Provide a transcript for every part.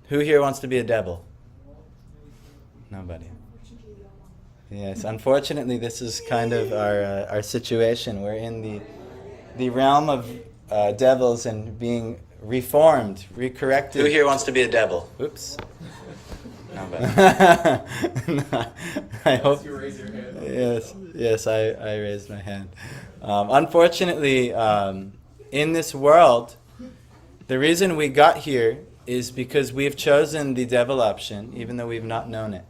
Who here wants to be a devil? Nobody. Yes, unfortunately, this is kind of our situation. We're in the realm of devils and being reformed, recorrected. Who here wants to be a devil? Oops. Nobody. I hope. You raise your hand. Yes, I raised my hand. Unfortunately, in this world, the reason we got here is because we've chosen the devil option, even though we've not known it.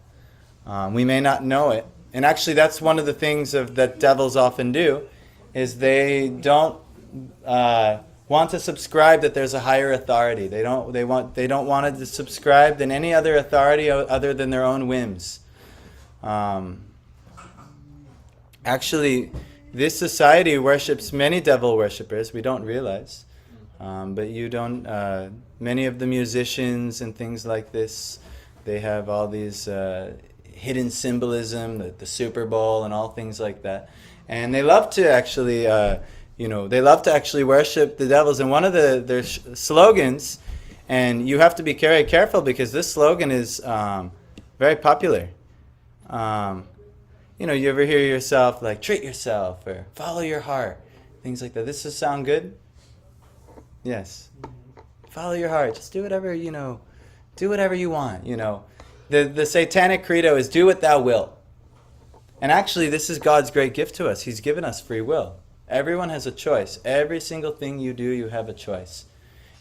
We may not know it. And actually, that's one of the things that devils often do, is they don't want to subscribe that there's a higher authority. They don't want to subscribe than any other authority other than their own whims. Actually, this society worships many devil worshippers. We don't realize. But you don't, many of the musicians and things like this, they have all these hidden symbolism, the Super Bowl and all things like that. And they love to actually, they love to actually worship the devils. And one of their slogans, and you have to be very careful because this slogan is very popular. You ever hear yourself like, treat yourself or follow your heart, things like that. This does sound good? Yes. Follow your heart. Just do whatever, do whatever you want, The satanic credo is do what thou wilt. And actually, this is God's great gift to us. He's given us free will. Everyone has a choice. Every single thing you do, you have a choice.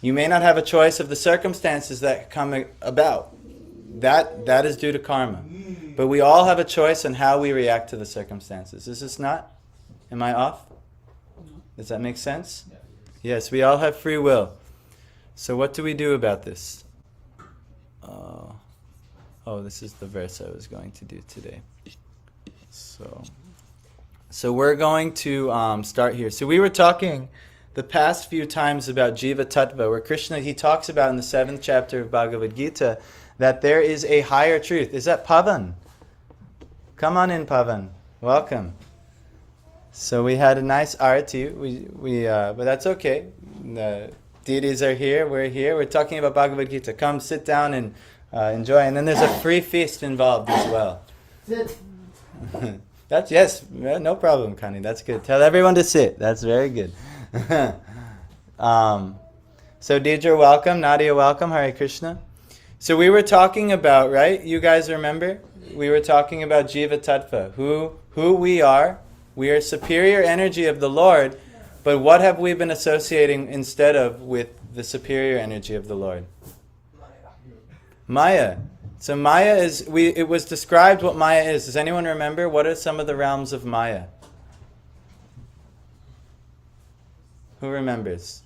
You may not have a choice of the circumstances that come about. That is due to karma. But we all have a choice on how we react to the circumstances. Is this not? Am I off? Does that make sense? Yes, we all have free will. So what do we do about this? This is the verse I was going to do today. So we're going to start here. So we were talking the past few times about Jiva Tattva, where Krishna, he talks about in the 7th chapter of Bhagavad Gita that there is a higher truth. Is that Pavan? Come on in, Pavan. Welcome. So we had a nice arati, but that's okay. The deities are here, we're here. We're talking about Bhagavad Gita. Come sit down and enjoy. And then there's a free feast involved as well. Sit. Yes, no problem, Kani. That's good. Tell everyone to sit. That's very good. So Deidre, welcome. Nadia, welcome. Hare Krishna. So we were talking about, right? You guys remember? We were talking about Jiva Tattva, who we are. We are superior energy of the Lord, but what have we been associating instead of with the superior energy of the Lord? Maya. So Maya it was described what Maya is. Does anyone remember? What are some of the realms of Maya? Who remembers?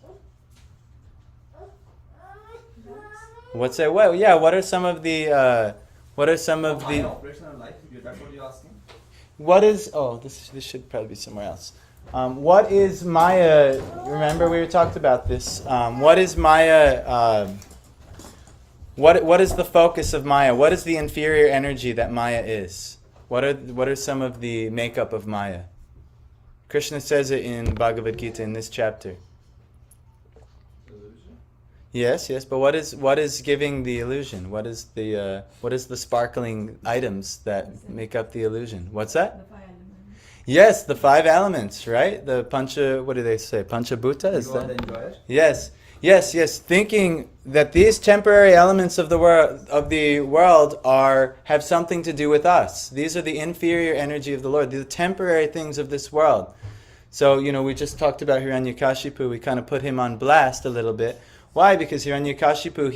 What's that? Well, yeah, what are some of the Operation of life, that's what you're asking? What is... this should probably be somewhere else. What is Maya... Remember, we talked about this. What is Maya... What is the focus of Maya? What is the inferior energy that Maya is? What are some of the makeup of Maya? Krishna says it in Bhagavad Gita in this chapter. Illusion? Yes, but what is giving the illusion? What is the sparkling items that make up the illusion? What's that? The 5 elements. Yes, the 5 elements, right? The pancha, what do they say? Panchabhuta, is that? Enjoy it? Yes. Thinking that these temporary elements of the world have something to do with us. These are the inferior energy of the Lord. These are the temporary things of this world. So, we just talked about Hiranyakashipu. We kind of put him on blast a little bit. Why? Because Hiranyakashipu,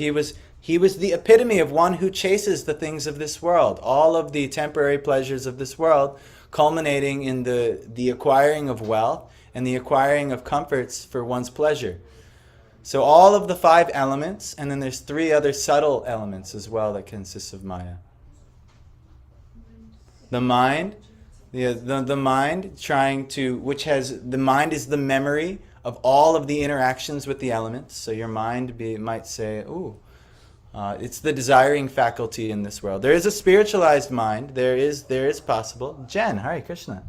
he was the epitome of one who chases the things of this world. All of the temporary pleasures of this world, culminating in the acquiring of wealth and the acquiring of comforts for one's pleasure. So all of the 5 elements, and then there's 3 other subtle elements as well that consists of Maya. The mind, the mind the mind is the memory of all of the interactions with the elements. So your mind might say, it's the desiring faculty in this world. There is a spiritualized mind. There is possible. Jen, Hare Krishna.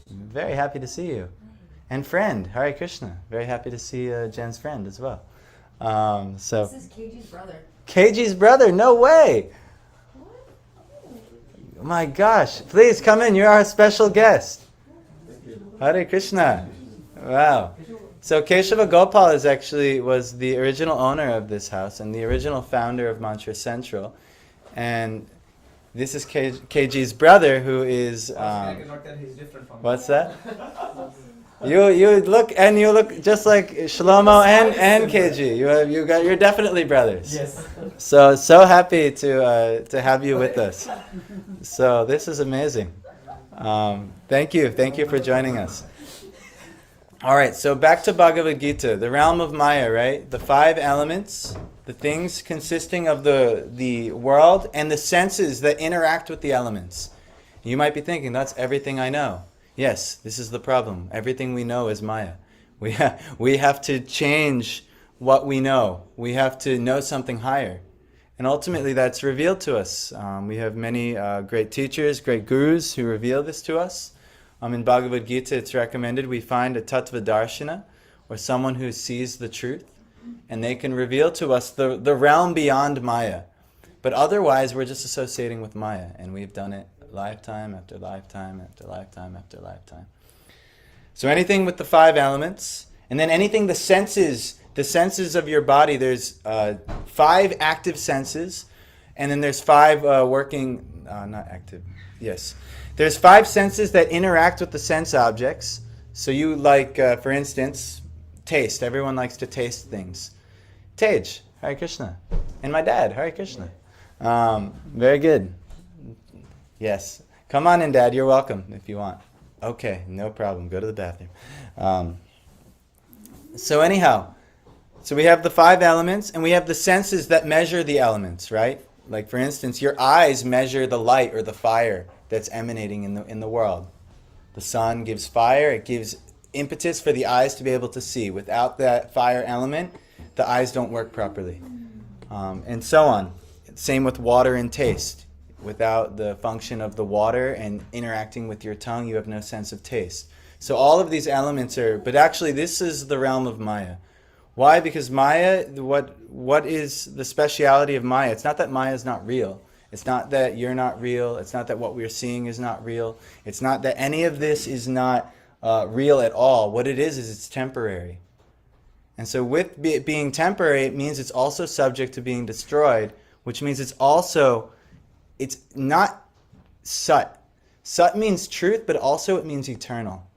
Very happy to see you. And friend, Hare Krishna. Very happy to see Jen's friend as well. This is KG's brother. KG's brother, no way. My gosh, please come in. You're our special guest. Hare Krishna. Wow. So Keshava Gopal was the original owner of this house and the original founder of Mantra Central. And this is KG's brother, who is... I cannot tell he's different from what's that? You look just like Shlomo and KG. You're definitely brothers. Yes. So happy to have you with us. So this is amazing. Thank you for joining us. All right, so back to Bhagavad Gita, the realm of Maya, right? The 5 elements, the things consisting of the world and the senses that interact with the elements. You might be thinking, that's everything I know. Yes, this is the problem. Everything we know is Maya. We have to change what we know. We have to know something higher. And ultimately that's revealed to us. We have many great teachers, great gurus who reveal this to us. In Bhagavad Gita it's recommended we find a tattva darshana, or someone who sees the truth, and they can reveal to us the realm beyond Maya. But otherwise we're just associating with Maya, and we've done it lifetime after lifetime after lifetime after lifetime. So anything with the 5 elements, and then anything the senses of your body, there's 5 active senses, and then there's 5 not active, yes. There's 5 senses that interact with the sense objects. So you like, for instance, taste. Everyone likes to taste things. Tej, Hare Krishna. And my dad, Hare Krishna. Very good. Yes. Come on in, Dad. You're welcome if you want. Okay, no problem. Go to the bathroom. So anyhow, so we have the 5 elements, and we have the senses that measure the elements, right? Like, for instance, your eyes measure the light or the fire that's emanating in the world. The sun gives fire. It gives impetus for the eyes to be able to see. Without that fire element, the eyes don't work properly. And so on. Same with water and taste. Without the function of the water and interacting with your tongue, you have no sense of taste. So all of these elements but actually this is the realm of Maya. Why? Because Maya, what is the speciality of Maya? It's not that Maya is not real. It's not that you're not real. It's not that what we're seeing is not real. It's not that any of this is not real at all. What it is it's temporary. And so with it being temporary, it means it's also subject to being destroyed, which means it's not sat. Sat means truth, but also it means eternal.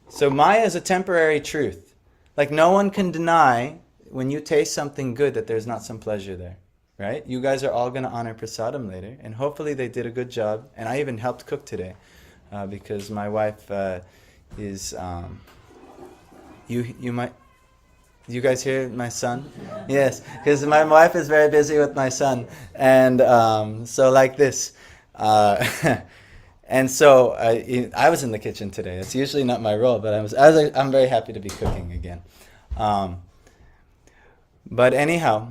So Maya is a temporary truth. Like no one can deny when you taste something good that there's not some pleasure there. Right? You guys are all going to honor prasadam later, and hopefully they did a good job. And I even helped cook today because my wife is... You guys hear my son? Yes, because my wife is very busy with my son. And so like this. And so I was in the kitchen today. It's usually not my role, but I'm very happy to be cooking again. But anyhow...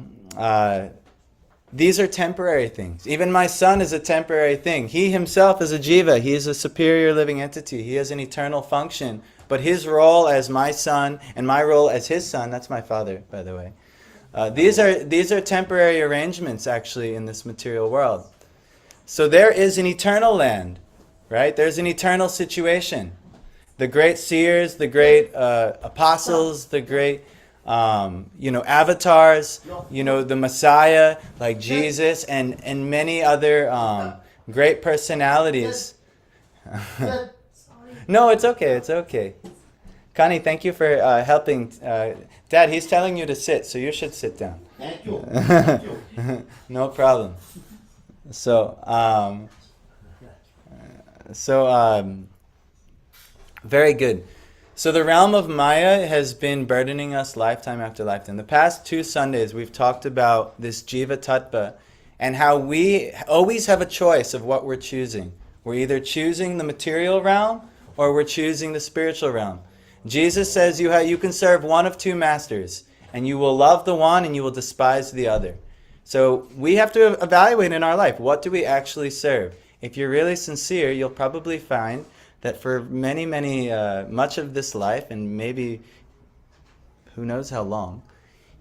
these are temporary things. Even my son is a temporary thing. He himself is a jiva. He is a superior living entity. He has an eternal function. But his role as my son and my role as his son, that's my father, by the way. These are temporary arrangements, actually, in this material world. So there is an eternal land, right? There's an eternal situation. The great seers, the great apostles, the great... avatars, the Messiah, like Jesus, and many other great personalities. No, it's okay. Connie, thank you for helping. Dad, he's telling you to sit, so you should sit down. Thank you. No problem. So, very good. So the realm of Maya has been burdening us lifetime after lifetime. The past 2 Sundays we've talked about this Jiva Tattva and how we always have a choice of what we're choosing. We're either choosing the material realm or we're choosing the spiritual realm. Jesus says you can serve one of 2 masters, and you will love the one and you will despise the other. So we have to evaluate in our life, what do we actually serve? If you're really sincere, you'll probably find that for much of this life, and maybe who knows how long,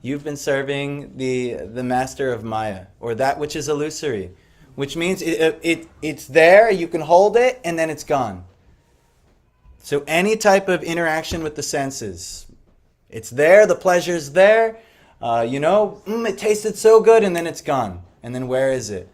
You've been serving the master of Maya, or that which is illusory, which means it's there, you can hold it, and then it's gone. So any type of interaction with the senses, it's there, the pleasure's there, it tasted so good, and then it's gone. And then where is it?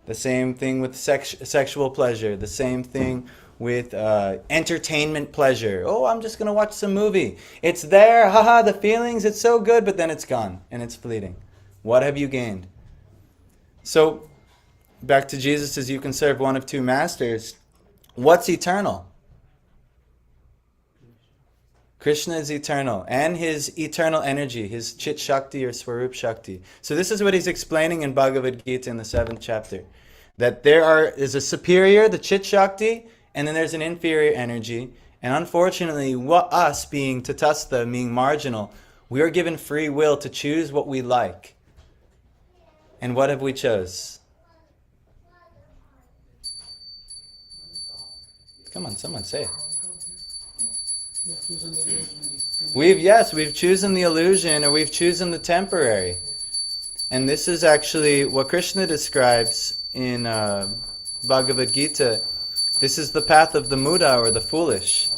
The same thing with sexual pleasure, the same thing with entertainment pleasure. Oh, I'm just going to watch some movie. It's there, haha, the feelings, it's so good, but then it's gone, and it's fleeting. What have you gained? So, back to Jesus says you can serve one of two masters. What's eternal? Krishna is eternal, and his eternal energy, his Chit Shakti or Swarup Shakti. So this is what he's explaining in Bhagavad Gita in the 7th chapter. That is a superior, the Chit Shakti, and then there's an inferior energy. And unfortunately, us being Tatastha, being marginal, we are given free will to choose what we like. And what have we chose? Come on, someone say it. We've chosen the illusion, or we've chosen the temporary. And this is actually what Krishna describes in Bhagavad Gita. This is the path of the muda, or the foolish.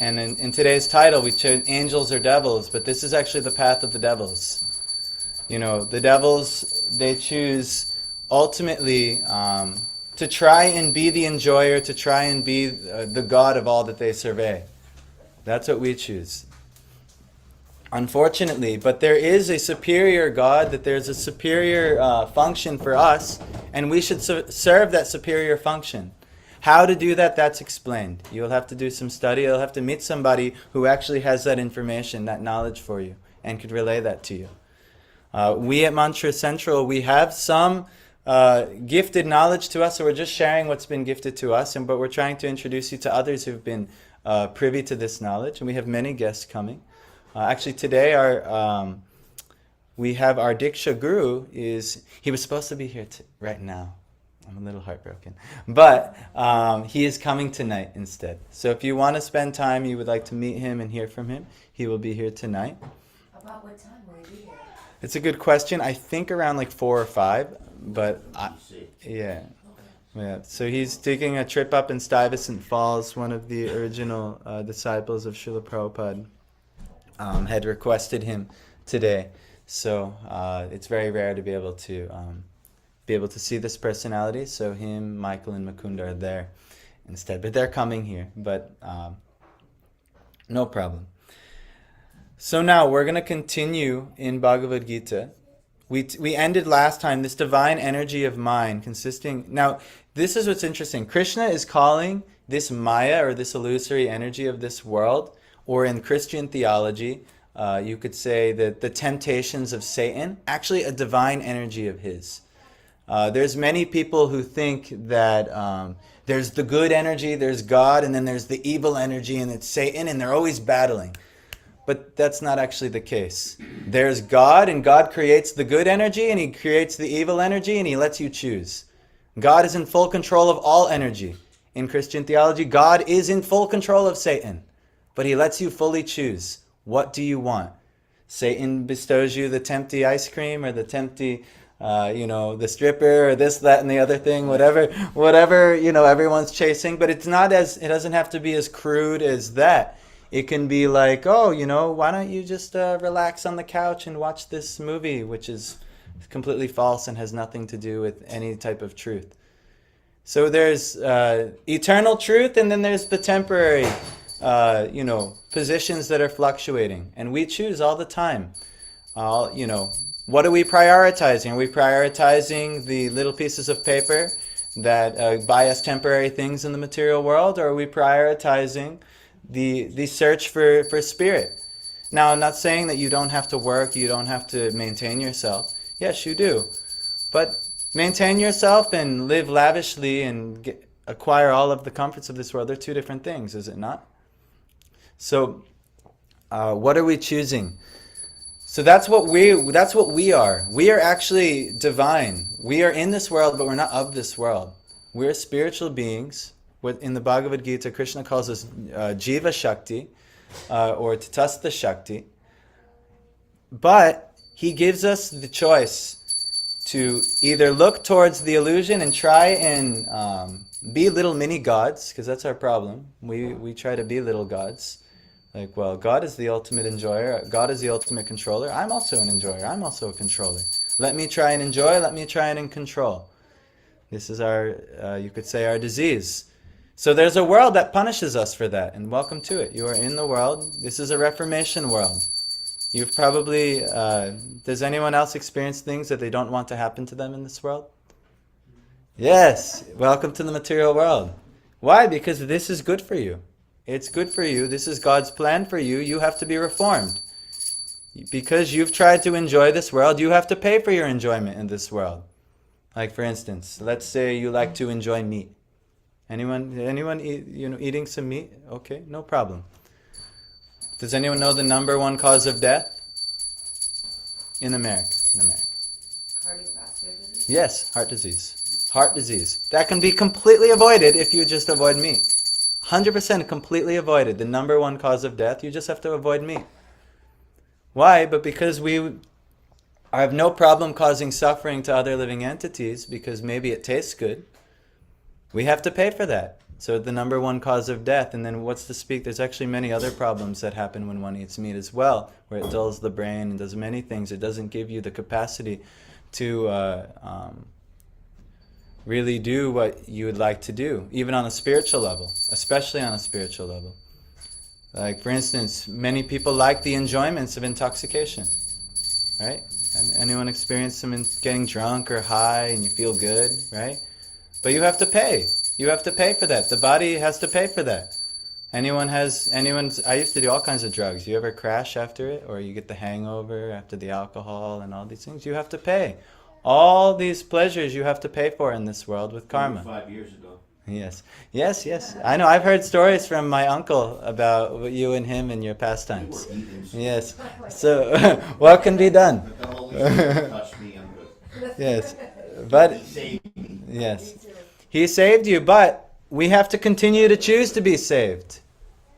And in today's title, we chose angels or devils, but this is actually the path of the devils. The devils, they choose ultimately to try and be the enjoyer, to try and be the god of all that they survey. That's what we choose. Unfortunately, but there is a superior God, that there's a superior function for us, and we should serve that superior function. How to do that, that's explained. You'll have to do some study. You'll have to meet somebody who actually has that information, that knowledge for you, and could relay that to you. We at Mantra Central, we have some gifted knowledge to us, so we're just sharing what's been gifted to us, but we're trying to introduce you to others who've been privy to this knowledge, and we have many guests coming. Actually, today we have our Diksha Guru. He was supposed to be here right now. I'm a little heartbroken. But he is coming tonight instead. So if you want to spend time, you would like to meet him and hear from him, he will be here tonight. About what time will he be here? It's a good question. I think around like 4 or 5. But yeah. So he's taking a trip up in Stuyvesant Falls. One of the original disciples of Srila Prabhupada had requested him today. So it's very rare to be able to see this personality. So him, Michael, and Mukunda are there instead. But they're coming here. But no problem. So now we're going to continue in Bhagavad Gita. We ended last time this divine energy of mind consisting... Now, this is what's interesting. Krishna is calling this Maya, or this illusory energy of this world, or in Christian theology, you could say that the temptations of Satan, actually a divine energy of his. There's many people who think that there's the good energy, there's God, and then there's the evil energy, and it's Satan, and they're always battling. But that's not actually the case. There's God, and God creates the good energy, and he creates the evil energy, and he lets you choose. God is in full control of all energy. In Christian theology, God is in full control of Satan, but he lets you fully choose. What do you want? Satan bestows you the tempty ice cream, or the tempty, the stripper, or this, that, and the other thing, whatever, everyone's chasing. But it doesn't have to be as crude as that. It can be like, why don't you just relax on the couch and watch this movie, which is completely false and has nothing to do with any type of truth. So there's eternal truth, and then there's the temporary, positions that are fluctuating. And we choose all the time. What are we prioritizing? Are we prioritizing the little pieces of paper that buy us temporary things in the material world, or are we prioritizing the search for spirit? Now, I'm not saying that you don't have to work, you don't have to maintain yourself. Yes, you do. But maintain yourself and live lavishly and acquire all of the comforts of this world, they're two different things, is it not? So, what are we choosing? So that's what we are. We are actually divine. We are in this world, but we're not of this world. We're spiritual beings. In the Bhagavad Gita, Krishna calls us Jiva Shakti, or Tatastha Shakti. But He gives us the choice to either look towards the illusion and try and be little mini gods, because that's our problem. We try to be little gods. Like, well, God is the ultimate enjoyer. God is the ultimate controller. I'm also an enjoyer. I'm also a controller. Let me try and enjoy. Let me try and control. This is our, you could say, our disease. So there's a world that punishes us for that, and welcome to it. You are in the world. This is a Reformation world. You've probably, does anyone else experience things that they don't want to happen to them in this world? Yes, welcome to the material world. Why? Because this is good for you. It's good for you. This is God's plan for you. You have to be reformed. Because you've tried to enjoy this world, you have to pay for your enjoyment in this world. Like, for instance, let's say you like to enjoy meat. Anyone eating some meat? Okay, no problem. Does anyone know the number one cause of death in America? Cardiovascular disease? Yes, heart disease. Heart disease. That can be completely avoided if you just avoid meat. 100% completely avoided. The number one cause of death, you just have to avoid meat. Why? But because we have no problem causing suffering to other living entities, because maybe it tastes good, we have to pay for that. So the number one cause of death. And then what's to speak? There's actually many other problems that happen when one eats meat as well, where it dulls the brain and does many things. It doesn't give you the capacity to really do what you would like to do, even on a spiritual level, especially on a spiritual level. Like, for instance, many people like the enjoyments of intoxication, right? Anyone experience some getting drunk or high and you feel good, right? But you have to pay. You have to pay for that. The body has to pay for that. I used to do all kinds of drugs. You ever crash after it, or you get the hangover after the alcohol and all these things? You have to pay. All these pleasures you have to pay for in this world with karma. 5 years ago. Yes. I know. I've heard stories from my uncle about you and him and your pastimes. We were heathens. Yes. So, what can be done? But the Holy Spirit touched me. I'm good. Yes. But, He saved me. yes. He saved you, but we have to continue to choose to be saved.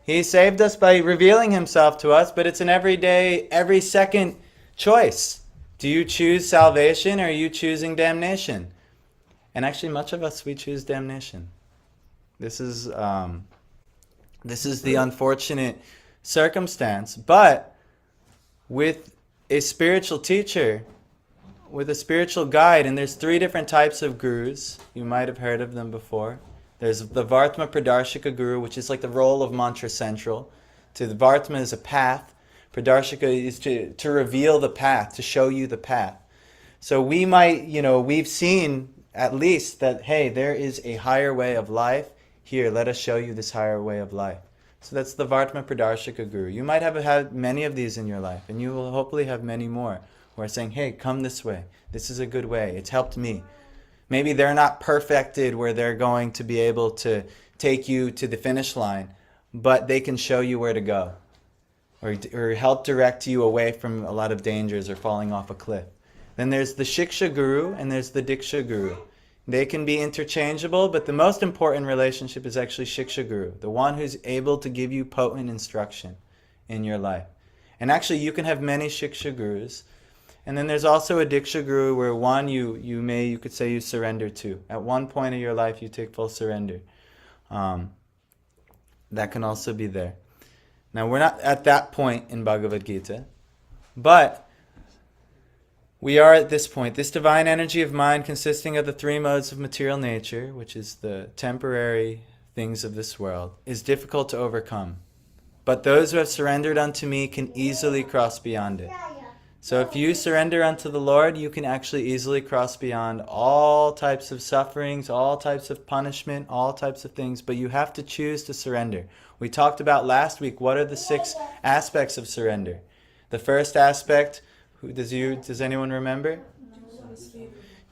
He saved us by revealing himself to us, but it's an everyday, every second choice. Do you choose salvation, or are you choosing damnation? And actually, much of us, we choose damnation. This is the unfortunate circumstance. But with a spiritual teacher, with a spiritual guide, and there's 3 different types of gurus. You might have heard of them before. There's the Vartma Pradarshika guru, which is like the role of mantra central. To the Vartma is a path. Pradarshika is to reveal the path, to show you the path. So we might, we've seen at least that, hey, there is a higher way of life. Here, let us show you this higher way of life. So that's the Vartma Pradarshika guru. You might have had many of these in your life, and you will hopefully have many more who are saying, hey, come this way. This is a good way. It's helped me. Maybe they're not perfected where they're going to be able to take you to the finish line, but they can show you where to go, or help direct you away from a lot of dangers or falling off a cliff. Then there's the Shiksha Guru and there's the Diksha Guru. They can be interchangeable, but the most important relationship is actually Shiksha Guru, the one who's able to give you potent instruction in your life. And actually, you can have many Shiksha Gurus. And then there's also a Diksha Guru where one you could say you surrender to. At one point of your life, you take full surrender. That can also be there. Now, we're not at that point in Bhagavad Gita, but we are at this point. This divine energy of mind, consisting of the 3 modes of material nature, which is the temporary things of this world, is difficult to overcome. But those who have surrendered unto me can easily cross beyond it. So if you surrender unto the Lord, you can actually easily cross beyond all types of sufferings, all types of punishment, all types of things, but you have to choose to surrender. We talked about last week, what are the 6 aspects of surrender? The first aspect, does anyone remember?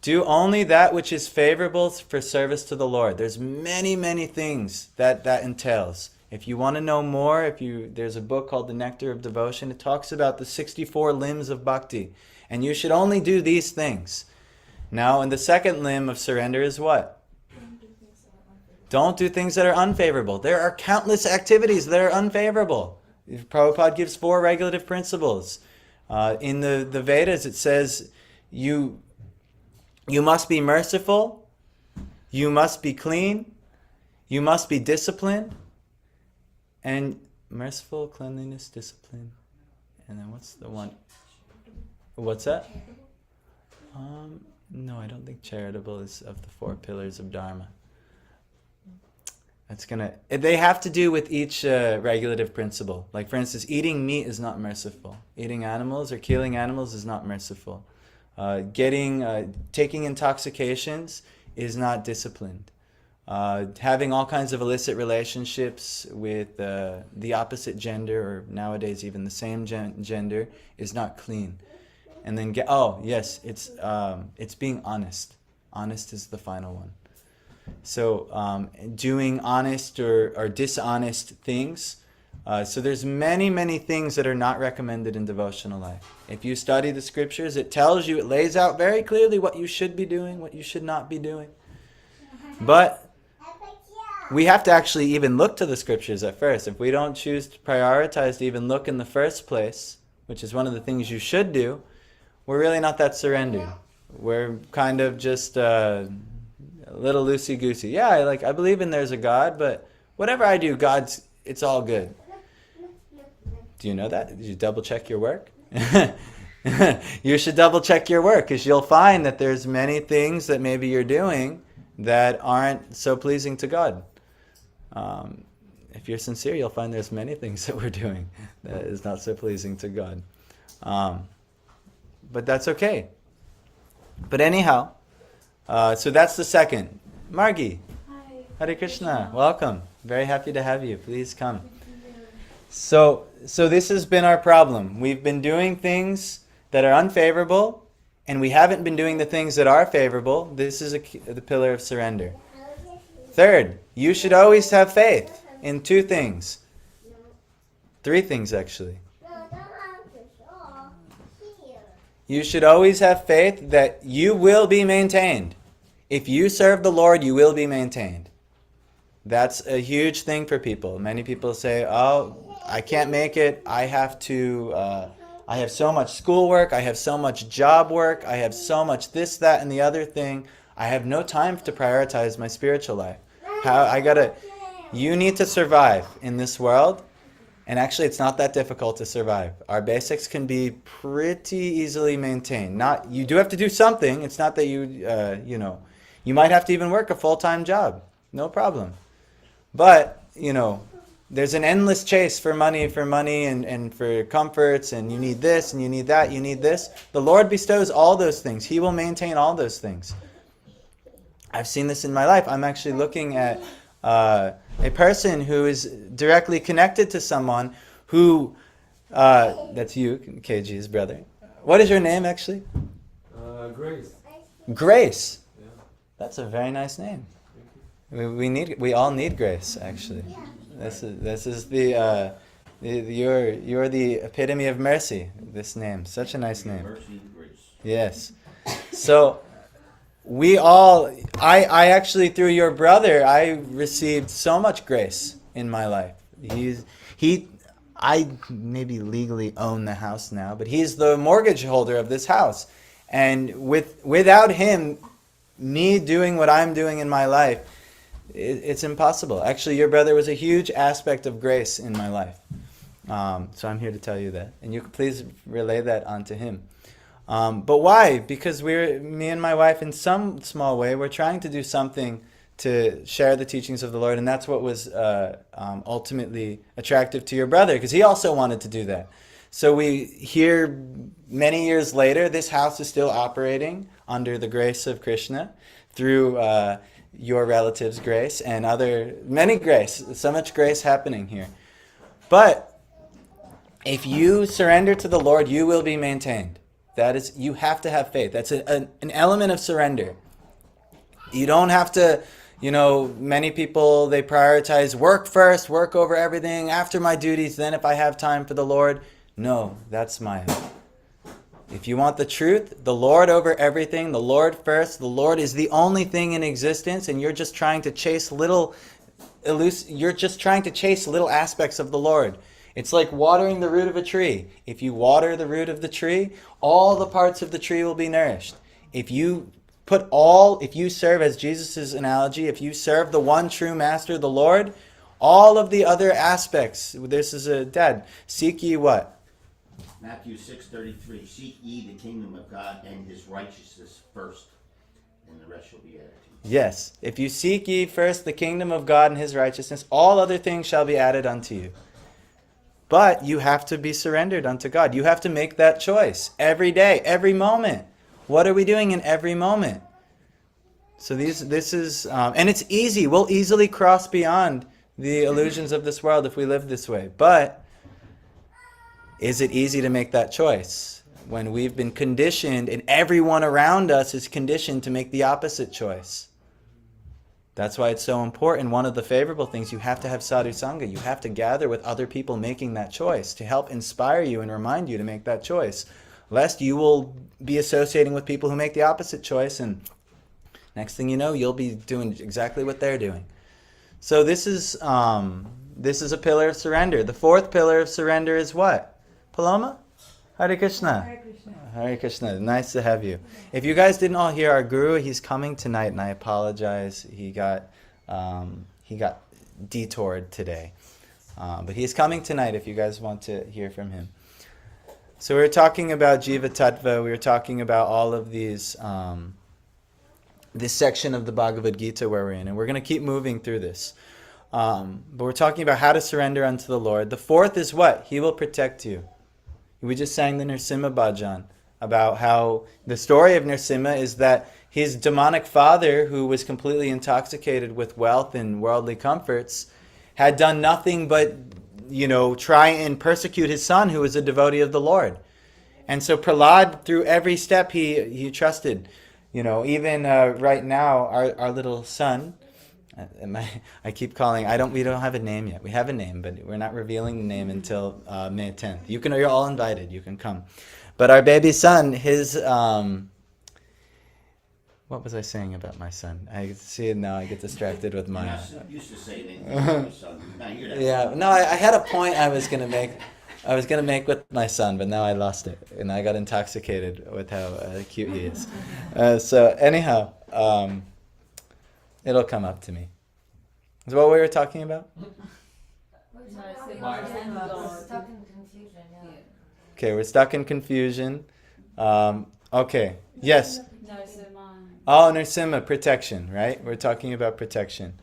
Do only that which is favorable for service to the Lord. There's many, many things that entails. If you want to know more, there's a book called The Nectar of Devotion. It talks about the 64 limbs of bhakti. And you should only do these things. Now, and the second limb of surrender is what? Don't do things that are unfavorable. There are countless activities that are unfavorable. Prabhupada gives 4 regulative principles. In the Vedas, it says you must be merciful, you must be clean, you must be disciplined, and merciful, cleanliness, discipline, and then what's the one? What's that? No, I don't think charitable is of the 4 pillars of Dharma. They have to do with each regulative principle. Like, for instance, eating meat is not merciful. Eating animals or killing animals is not merciful. Taking intoxications is not disciplined. Having all kinds of illicit relationships with the opposite gender, or nowadays even the same gender, is not clean. And then it's being honest. Honest is the final one. So doing honest or dishonest things. So there's many things that are not recommended in devotional life. If you study the scriptures, it lays out very clearly what you should be doing, what you should not be doing. But we have to actually even look to the scriptures at first. If we don't choose to prioritize to even look in the first place, which is one of the things you should do, we're really not that surrendered. We're kind of just a little loosey-goosey. Yeah, I believe there's a God, but whatever I do, it's all good. Do you know that? Did you double check your work? You should double check your work, because you'll find that there's many things that maybe you're doing that aren't so pleasing to God. If you're sincere, you'll find there's many things that we're doing that is not so pleasing to God. But that's okay. But anyhow, so that's the second. Margi. Hi. Hare Krishna. Welcome. Very happy to have you. Please come. So this has been our problem. We've been doing things that are unfavorable, and we haven't been doing the things that are favorable. This is the pillar of surrender. Third, you should always have faith in 2 things. 3 things, actually. You should always have faith that you will be maintained. If you serve the Lord, you will be maintained. That's a huge thing for people. Many people say, oh, I can't make it. I have so much schoolwork. I have so much job work. I have so much this, that, and the other thing. I have no time to prioritize my spiritual life. You need to survive in this world. And actually, it's not that difficult to survive. Our basics can be pretty easily maintained. You do have to do something. It's not that you might have to even work a full-time job. No problem. But, there's an endless chase for money and for comforts, and you need this, and you need that, you need this. The Lord bestows all those things. He will maintain all those things. I've seen this in my life. I'm actually looking at a person who is directly connected to someone who, that's you, KG's brother. What is your name, actually? Grace. Grace. Yeah. That's a very nice name. We all need grace, actually. This is you're the epitome of mercy. This name, such a nice name. Mercy and grace. Yes. So I actually, through your brother, I received so much grace in my life. I maybe legally own the house now, but he's the mortgage holder of this house. And without him, me doing what I'm doing in my life, it's impossible. Actually, your brother was a huge aspect of grace in my life. So I'm here to tell you that. And you can please relay that onto him. But why? Because me and my wife, in some small way, we're trying to do something to share the teachings of the Lord, and that's what was ultimately attractive to your brother, because he also wanted to do that. So we hear many years later, this house is still operating under the grace of Krishna through your relative's grace and many grace, so much grace happening here. But if you surrender to the Lord, you will be maintained. That is, you have to have faith. That's an element of surrender. You don't have to, many people, they prioritize work first, work over everything, after my duties, then if I have time for the Lord. No, that's Maya. If you want the truth, the Lord over everything, the Lord first, the Lord is the only thing in existence, and you're just trying to chase little aspects of the Lord. It's like watering the root of a tree. If you water the root of the tree, all the parts of the tree will be nourished. If you serve, as Jesus' analogy, if you serve the one true master, the Lord, all of the other aspects, this is a dad, seek ye what? Matthew 6:33. Seek ye the kingdom of God and his righteousness first, and the rest shall be added to you. Yes. If you seek ye first the kingdom of God and his righteousness, all other things shall be added unto you. But you have to be surrendered unto God. You have to make that choice every day, every moment. What are we doing in every moment? So this is, and it's easy. We'll easily cross beyond the illusions of this world if we live this way. But is it easy to make that choice when we've been conditioned and everyone around us is conditioned to make the opposite choice? That's why it's so important. One of the favorable things, you have to have sadhu sangha. You have to gather with other people making that choice to help inspire you and remind you to make that choice. Lest you will be associating with people who make the opposite choice, and next thing you know, you'll be doing exactly what they're doing. So this is a pillar of surrender. The fourth pillar of surrender is what? Paloma? Hare Krishna. Hare Krishna. Hare Krishna. Nice to have you. If you guys didn't all hear our guru, he's coming tonight, and I apologize. He got detoured today, but he's coming tonight. If you guys want to hear from him. So we were talking about Jiva Tattva. We were talking about all of these, this section of the Bhagavad Gita where we're in, and we're going to keep moving through this. But we're talking about how to surrender unto the Lord. The fourth is what? He will protect you. We just sang the Nrsimha Bhajan about how the story of Nrsimha is that his demonic father, who was completely intoxicated with wealth and worldly comforts, had done nothing but, try and persecute his son, who was a devotee of the Lord. And so Prahlad, through every step, he trusted. Even right now, our little son, I keep calling. We don't have a name yet. We have a name, but we're not revealing the name until May 10th. You're all invited. You can come. But our baby son, his what was I saying about my son? I see it now. I get distracted with my. You used to say anything about your son. Now you're that. Yeah. No, I had a point I was gonna make. I was gonna make with my son, but now I lost it, and I got intoxicated with how cute he is. So anyhow. It'll come up to me. Is what we were talking about? We're stuck in confusion, yeah. Okay, we're stuck in confusion. Okay, yes. Oh, Nrsimha, protection, right? We're talking about protection.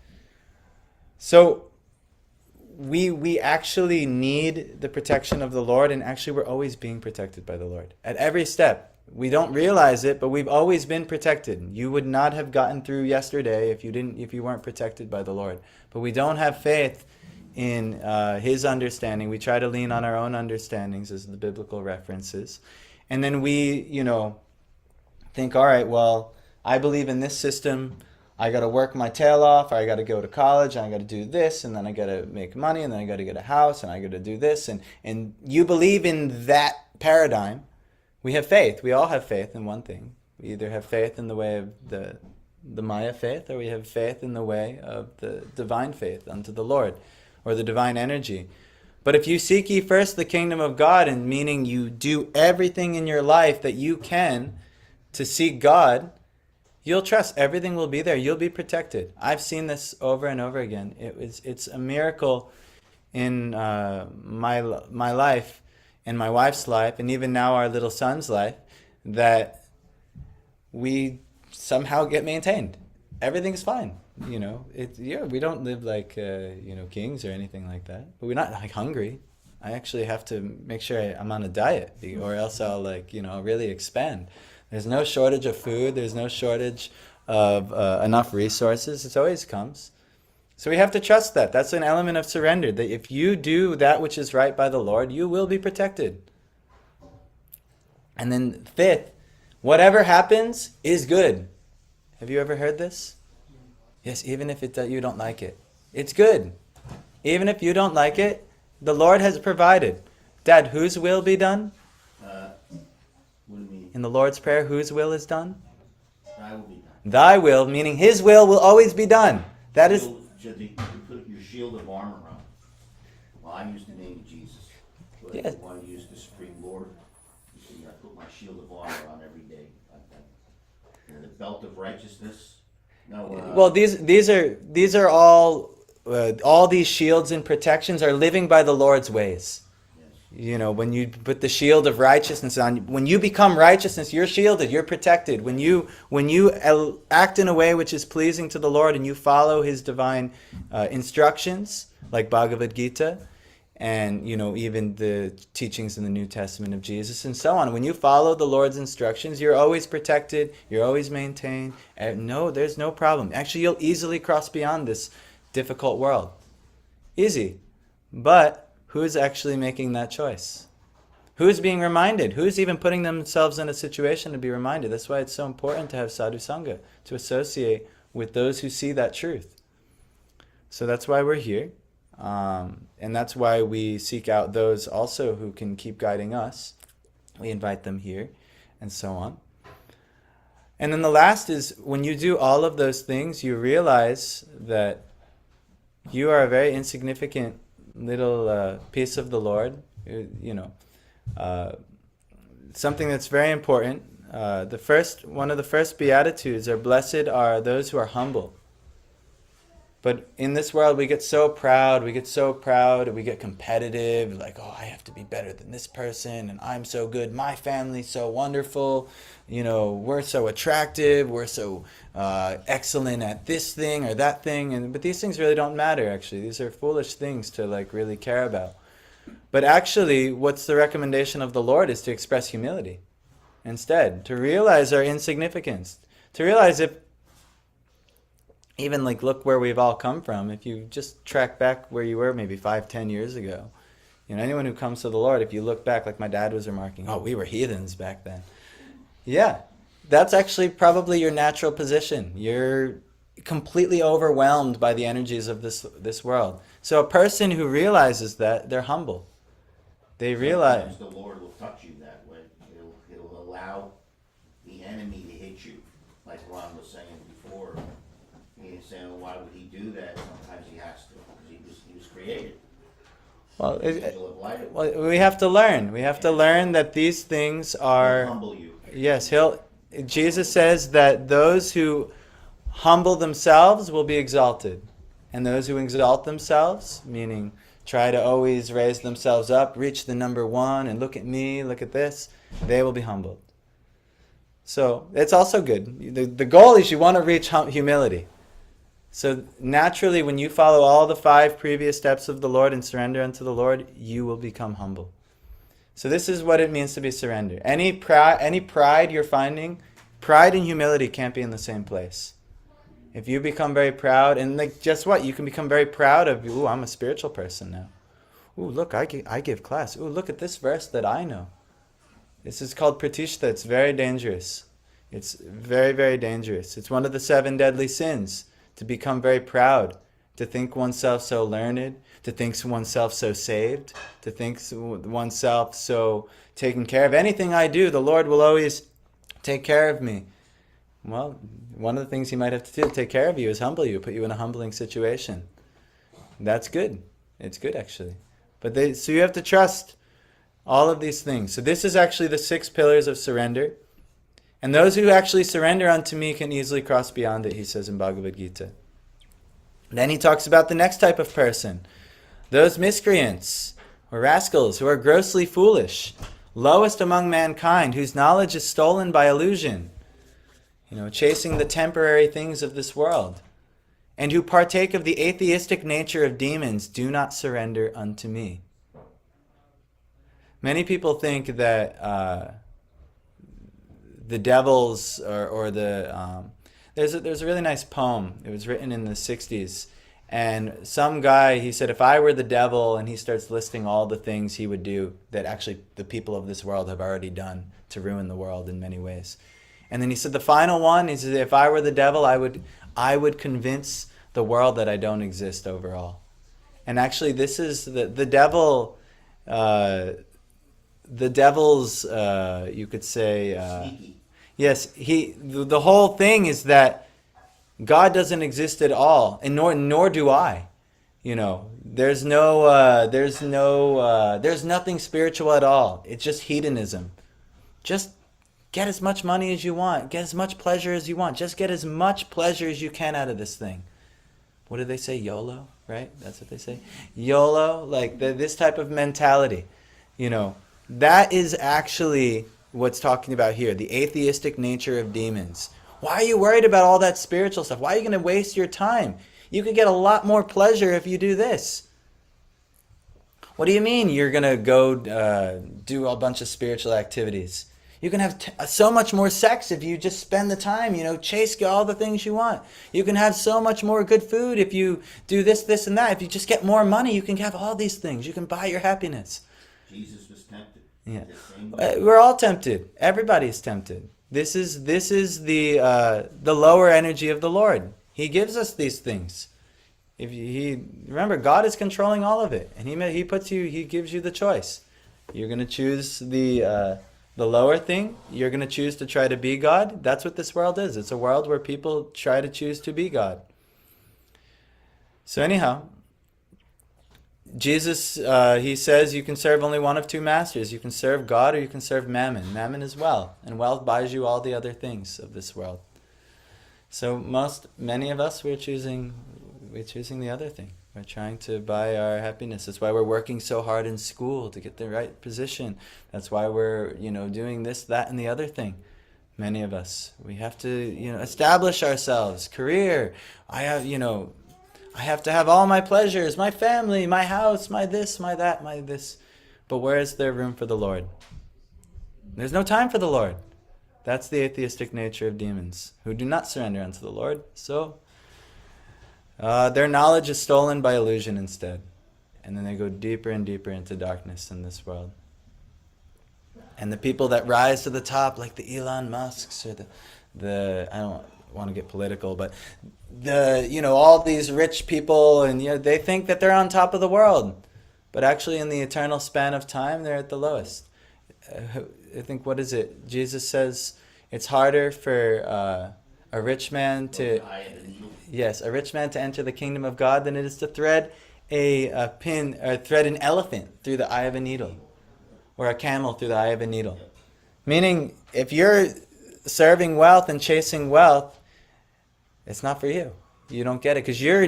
So we actually need the protection of the Lord, and actually we're always being protected by the Lord. At every step. We don't realize it, but we've always been protected. You would not have gotten through yesterday if you weren't protected by the Lord. But we don't have faith in His understanding. We try to lean on our own understandings as the biblical references. And then we, think, all right, well, I believe in this system. I got to work my tail off, or I got to go to college, and I got to do this, and then I got to make money, and then I got to get a house, and I got to do this. And you believe in that paradigm. We have faith. We all have faith in one thing. We either have faith in the way of the Maya faith, or we have faith in the way of the divine faith unto the Lord, or the divine energy. But if you seek ye first the kingdom of God, and meaning you do everything in your life that you can to seek God, you'll trust everything will be there. You'll be protected. I've seen this over and over again. It's a miracle in my life, in my wife's life, and even now our little son's life, that we somehow get maintained. Everything's fine. We don't live like kings or anything like that. But we're not like hungry. I actually have to make sure I'm on a diet, or else I'll really expand. There's no shortage of food. There's no shortage of enough resources. It always comes. So we have to trust that. That's an element of surrender, that if you do that which is right by the Lord, you will be protected. And then fifth, whatever happens is good. Have you ever heard this? Yes, even if you don't like it. It's good. Even if you don't like it, the Lord has provided. Dad, whose will be done? What do you mean? In the Lord's Prayer, whose will is done? Thy will be done. Thy will, meaning His will always be done. That is... You put your shield of armor on. Well, I use the name of Jesus. but Yes. if you want to use the springboard, you see, I put my shield of armor on every day, like that. And the belt of righteousness. No. Well, these are all these shields and protections are living by the Lord's ways. Yes. You know, when you put the shield of righteousness on, when you become righteousness, you're shielded, you're protected. When you act in a way which is pleasing to the Lord and you follow His divine instructions, like Bhagavad Gita, and you know even the teachings in the New Testament of Jesus and so on. When you follow the Lord's instructions, you're always protected, you're always maintained. No, there's no problem. Actually, you'll easily cross beyond this difficult world. Easy. But who's actually making that choice? Who's being reminded? Who's even putting themselves in a situation to be reminded? That's why it's so important to have sadhu sangha, to associate with those who see that truth. So that's why we're here. And that's why we seek out those also who can keep guiding us. We invite them here and so on. And then the last is when you do all of those things, you realize that you are a very insignificant little piece of the Lord. You know, something that's very important. One of the first Beatitudes are, blessed are those who are humble. But in this world, we get so proud, we get competitive, like, oh, I have to be better than this person, and I'm so good, my family's so wonderful, you know, we're so attractive, we're so excellent at this thing or that thing, but these things really don't matter, actually. These are foolish things to, like, really care about. But actually, what's the recommendation of the Lord is to express humility instead, to realize our insignificance, to realize if even like look where we've all come from. If you just track back where you were maybe 5-10 years ago, you know, anyone who comes to the Lord, if you look back, like my dad was remarking, oh, we were heathens back then. Yeah, that's actually probably your natural position. You're completely overwhelmed by the energies of this world. So a person who realizes that, they're humble. They realize. Sometimes the Lord will touch you that way. He'll allow the enemy to hit you, like Ron was saying before. He's saying, well, why would he do that? Sometimes he has to, because he was created. Well, we have to learn. We have to learn that these things are. He'll humble you. Yes, Jesus says that those who humble themselves will be exalted, and those who exalt themselves, meaning try to always raise themselves up, reach the number one, and look at me, look at this, they will be humbled. So it's also good. The goal is you want to reach humility. So naturally, when you follow all the 5 previous steps of the Lord and surrender unto the Lord, you will become humble. So this is what it means to be surrender. Any pride you're finding, pride and humility can't be in the same place. If you become very proud, and like, guess what? You can become very proud of, ooh, I'm a spiritual person now. Ooh, look, I give class. Ooh, look at this verse that I know. This is called pratishta. It's very dangerous. It's very, very dangerous. It's one of the 7 deadly sins. To become very proud, to think oneself so learned, to think oneself so saved, to think oneself so taken care of. Anything I do, the Lord will always take care of me. Well, one of the things He might have to do to take care of you is humble you, put you in a humbling situation. That's good. It's good, actually. So you have to trust all of these things. So this is actually the 6 pillars of surrender. And those who actually surrender unto me can easily cross beyond it, he says in Bhagavad Gita. Then he talks about the next type of person. Those miscreants, or rascals, who are grossly foolish, lowest among mankind, whose knowledge is stolen by illusion, chasing the temporary things of this world, and who partake of the atheistic nature of demons, do not surrender unto me. Many people think that the devils or the there's a really nice poem. It was written in the 60s, and some guy, he said, if I were the devil, and he starts listing all the things he would do that actually the people of this world have already done to ruin the world in many ways. And then he said the final one is, if I were the devil, I would convince the world that I don't exist overall. And actually this is the devil. The devil's, you could say, Sneaky. yes, the whole thing is that God doesn't exist at all, and nor do I. There's nothing spiritual at all. It's just hedonism. Just get as much money as you want. Get as much pleasure as you want. Just get as much pleasure as you can out of this thing. What do they say? YOLO, right? That's what they say. YOLO, like this type of mentality. That is actually what's talking about here. The atheistic nature of demons. Why are you worried about all that spiritual stuff? Why are you going to waste your time? You could get a lot more pleasure if you do this. What do you mean you're going to go do a bunch of spiritual activities? You can have so much more sex if you just spend the time, chase all the things you want. You can have so much more good food if you do this, this, and that. If you just get more money, you can have all these things. You can buy your happiness. Jesus was tempted. Yeah, The same way. we're all tempted. Everybody's tempted. This is the lower energy of the Lord. He gives us these things. Remember, God is controlling all of it, and He gives you the choice. You're going to choose the lower thing. You're going to choose to try to be God. That's what this world is. It's a world where people try to choose to be God. So anyhow, Jesus, he says you can serve only one of two masters. You can serve God or you can serve mammon. Mammon is wealth, and wealth buys you all the other things of this world. So many of us, we're choosing the other thing. We're trying to buy our happiness. That's why we're working so hard in school to get the right position. That's why we're, doing this, that, and the other thing. Many of us, we have to, establish ourselves. Career. I have to have all my pleasures, my family, my house, my this, my that, my this. But where is there room for the Lord? There's no time for the Lord. That's the atheistic nature of demons, who do not surrender unto the Lord. So their knowledge is stolen by illusion instead. And then they go deeper and deeper into darkness in this world. And the people that rise to the top, like the Elon Musks or the I don't want to get political, but all these rich people, and they think that they're on top of the world. But actually in the eternal span of time, they're at the lowest. I think, what is it? Jesus says it's harder for a rich man to enter the kingdom of God than it is to thread thread an elephant through the eye of a needle, or a camel through the eye of a needle. Meaning, if you're serving wealth and chasing wealth, it's not for you. You don't get it because your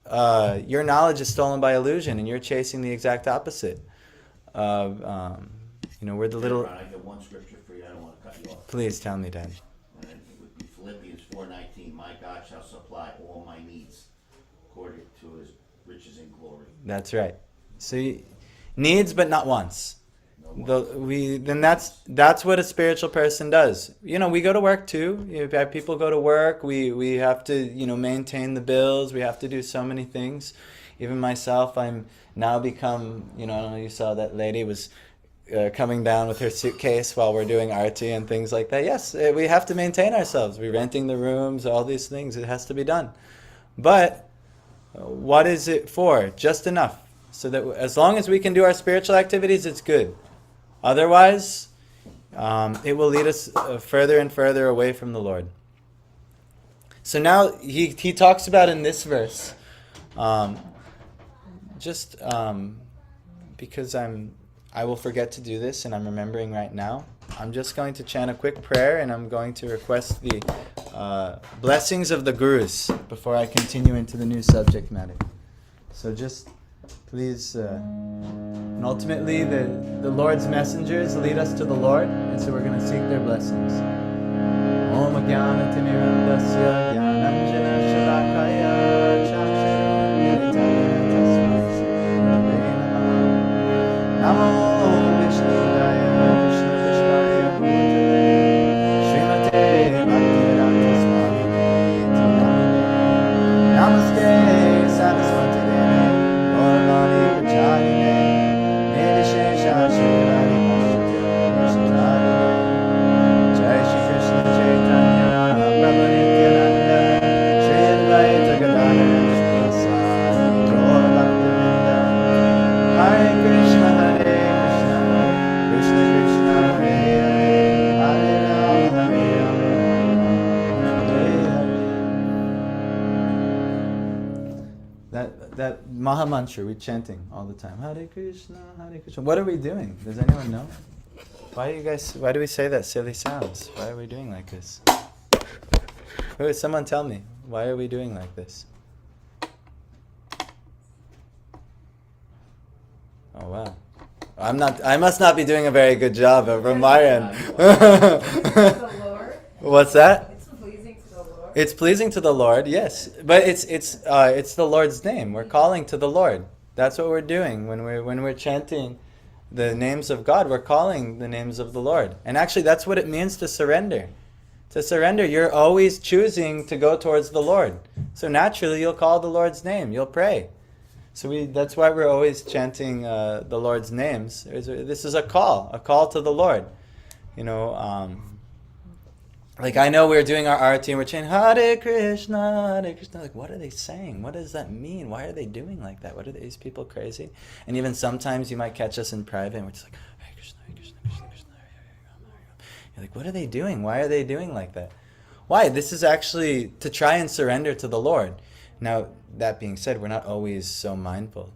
knowledge is stolen by illusion, and you're chasing the exact opposite. We're the little. I get one scripture for you. I don't want to cut you off. Please tell me, Dad. And it would be Philippians 4:19. My God shall supply all my needs according to His riches and glory. That's right. So needs, but not wants. That's what a spiritual person does. We go to work too. People go to work. We have to maintain the bills. We have to do so many things. Even myself, I'm now become I don't know. You saw that lady was coming down with her suitcase while we're doing arty and things like that. Yes, we have to maintain ourselves. We're renting the rooms, all these things. It has to be done. But what is it for? Just enough. So that as long as we can do our spiritual activities, it's good. Otherwise, it will lead us further and further away from the Lord. So now he talks about in this verse, because I will forget to do this, and I'm remembering right now. I'm just going to chant a quick prayer, and I'm going to request the blessings of the gurus before I continue into the new subject matter. So just please, and ultimately the Lord's messengers lead us to the Lord, and so we're going to seek their blessings. Om Jnana Timirandasya Jnananjana Shalakaya Chakshurunmilitam Tasmai Shri Gurave Namaha. Namo Vishnudaya Krishna Krishnaya Bhutale Srimate Bhaktivedanta Swami Niti Namine Namaste Saraswati Deve Gauravani Pracharine Nirvishesha Shikari Pashatya Nishtharine Jai Shri Krishna Chaitanya Prabhu Nityananda That Maha Mantra we're chanting all the time. Hare Krishna, Hare Krishna. What are we doing? Does anyone know? Why do we say that silly sounds? Why are we doing like this? Someone tell me. Why are we doing like this? Oh wow. I must not be doing a very good job of Ramayan. The Lord. What's that? It's pleasing to the Lord. It's pleasing to the Lord, yes. But it's the Lord's name. We're calling to the Lord. That's what we're doing when we're chanting the names of God. We're calling the names of the Lord. And actually that's what it means to surrender. To surrender, you're always choosing to go towards the Lord. So naturally you'll call the Lord's name. You'll pray. So that's why we're always chanting the Lord's names. This is a call to the Lord. Like I know we're doing our arati and we're chanting Hare Krishna, Hare Krishna. Like what are they saying? What does that mean? Why are they doing like that? What are these people crazy? And even sometimes you might catch us in private and we're just like Hare Krishna, Hare Krishna, Krishna Krishna, Hare Rama, Hare Rama. You're like, what are they doing? Why are they doing like that? Why? This is actually to try and surrender to the Lord. Now, that being said, we're not always so mindful.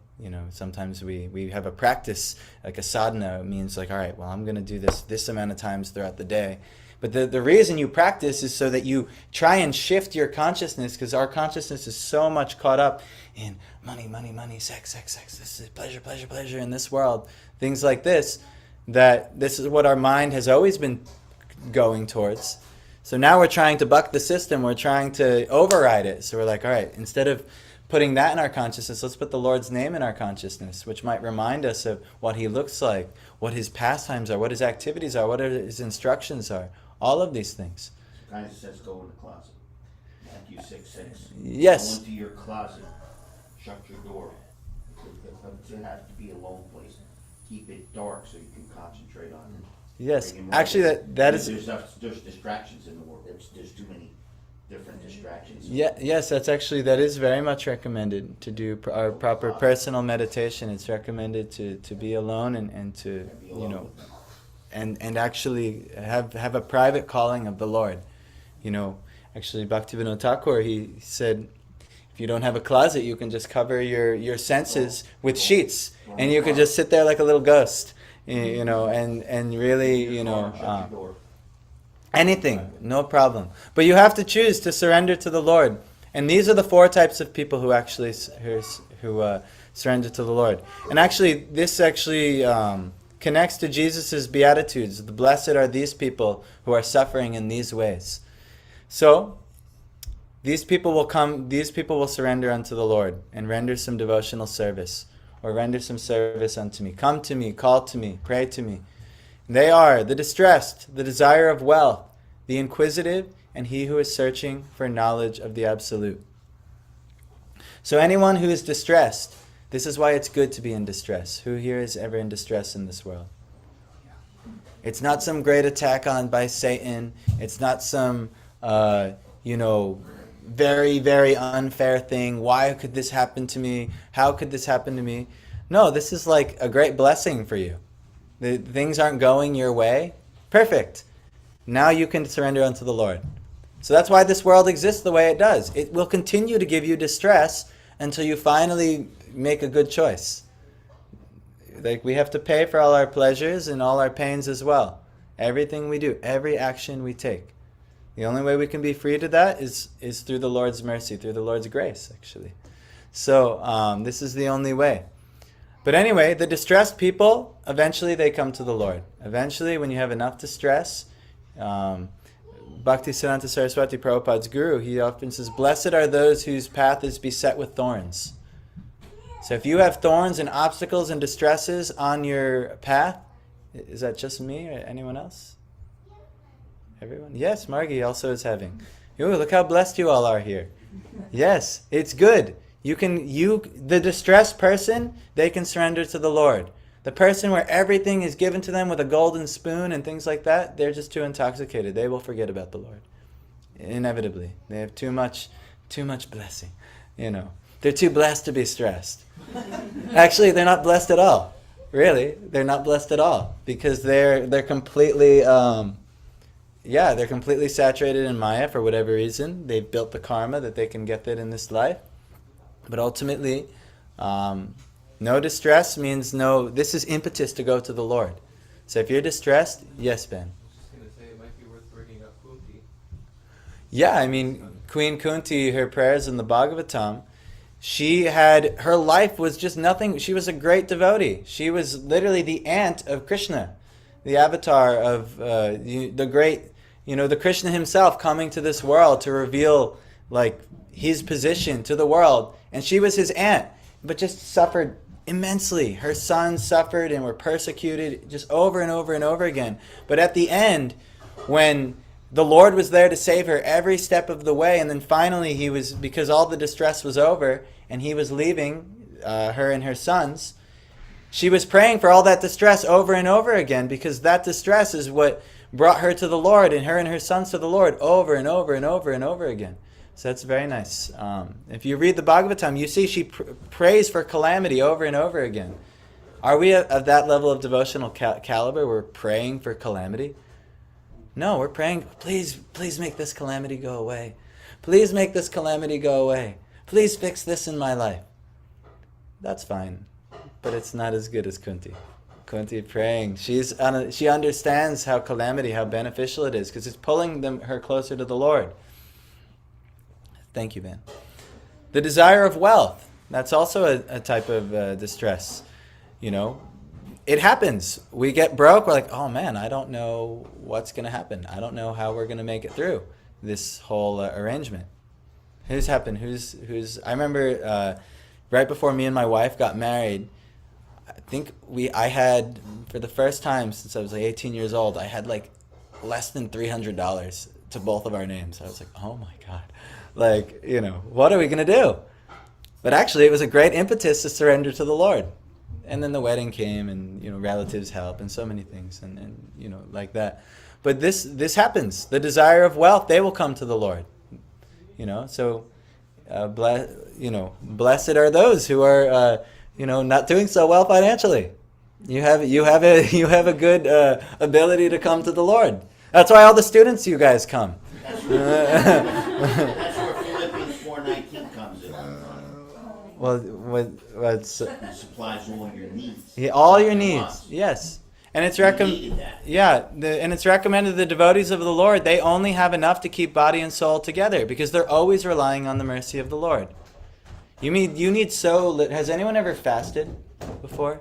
Sometimes we have a practice, like a sadhana. It means like, all right, well, I'm going to do this amount of times throughout the day. But the reason you practice is so that you try and shift your consciousness, because our consciousness is so much caught up in money, money, money, sex, sex, sex. This is pleasure, pleasure, pleasure in this world. Things like this, that this is what our mind has always been going towards. So now we're trying to buck the system. We're trying to override it. So we're like, all right, instead of putting that in our consciousness, let's put the Lord's name in our consciousness, which might remind us of what He looks like, what His pastimes are, what His activities are, what His instructions are. All of these things. Kind of says go in the closet. Matthew 6:6. Yes. Go into your closet. Shut your door. It has to be a lone place. Keep it dark so you can concentrate on it. Yes. Actually, that is. There's distractions in the world. There's too many different distractions. Yeah. Yes. That is very much recommended to do our proper personal meditation. It's recommended to be alone and to and actually have a private calling of the Lord. Actually Bhaktivinoda Thakur, he said, if you don't have a closet, you can just cover your senses with sheets, and you can just sit there like a little ghost, and really, anything, no problem. But you have to choose to surrender to the Lord. And these are the 4 types of people who actually surrender to the Lord. And actually, this connects to Jesus' Beatitudes. The blessed are these people who are suffering in these ways. So, these people will surrender unto the Lord and render some devotional service, or render some service unto me. Come to me, call to me, pray to me. They are the distressed, the desire of wealth, the inquisitive, and he who is searching for knowledge of the Absolute. So anyone who is distressed, this is why it's good to be in distress. Who here is ever in distress in this world? It's not some great attack by Satan. It's not some, very, very unfair thing. Why could this happen to me? How could this happen to me? No, this is like a great blessing for you. The things aren't going your way. Perfect. Now you can surrender unto the Lord. So that's why this world exists the way it does. It will continue to give you distress until you finally make a good choice. Like we have to pay for all our pleasures and all our pains as well. Everything we do, every action we take. The only way we can be free to that is through the Lord's mercy, through the Lord's grace, actually. So this is the only way. But anyway, the distressed people, eventually they come to the Lord. Eventually, when you have enough distress, Bhaktisiddhanta Saraswati, Prabhupada's guru, he often says, blessed are those whose path is beset with thorns. So if you have thorns and obstacles and distresses on your path, is that just me or anyone else? Everyone? Yes, Margie also is having. Ooh, look how blessed you all are here. Yes, it's good. The distressed person, they can surrender to the Lord. The person where everything is given to them with a golden spoon and things like that, they're just too intoxicated. They will forget about the Lord. Inevitably. They have too much blessing. They're too blessed to be stressed. Actually, they're not blessed at all. Really, they're not blessed at all. Because they're completely they're completely saturated in Maya for whatever reason. They've built the karma that they can get that in this life. But ultimately, no distress means no, this is impetus to go to the Lord. So if you're distressed, yes, Ben. I was just going to say it might be worth bringing up Kunti. Yeah, I mean, Queen Kunti, her prayers in the Bhagavatam, her life was just nothing. She was a great devotee. She was literally the aunt of Krishna, the avatar of the great, the Krishna himself coming to this world to reveal like his position to the world. And she was his aunt, but just suffered immensely. Her sons suffered and were persecuted just over and over and over again. But at the end, when the Lord was there to save her every step of the way, and then finally because all the distress was over and he was leaving her and her sons, she was praying for all that distress over and over again, because that distress is what brought her to the Lord and her sons to the Lord over and over and over and over again. So that's very nice. If you read the Bhagavatam, you see she prays for calamity over and over again. Are we of that level of devotional caliber? We're praying for calamity? No, we're praying, please make this calamity go away. Please make this calamity go away. Please fix this in my life. That's fine, but it's not as good as Kunti. Kunti praying, she understands how beneficial it is, because it's pulling her closer to the Lord. Thank you, Ben. The desire of wealth, that's also a type of distress. It happens. We get broke. We're like, oh man, I don't know what's going to happen. I don't know how we're going to make it through this whole arrangement. Who's happened? I remember right before me and my wife got married, I think I had, for the first time since I was like 18 years old, I had like less than $300 to both of our names. I was like, oh my God. Like, what are we going to do? But actually, it was a great impetus to surrender to the Lord. And then the wedding came, and relatives help, and so many things, and like that. But this happens. The desire of wealth, they will come to the Lord. So blessed are those who are not doing so well financially. You have a good ability to come to the Lord. That's why all the students, you guys, come. That's where Philippians 4:19 comes in. Well, It supplies all your needs. all your needs, yes. And it's needed that. and it's recommended the devotees of the Lord, they only have enough to keep body and soul together, because they're always relying on the mercy of the Lord. You need has anyone ever fasted before?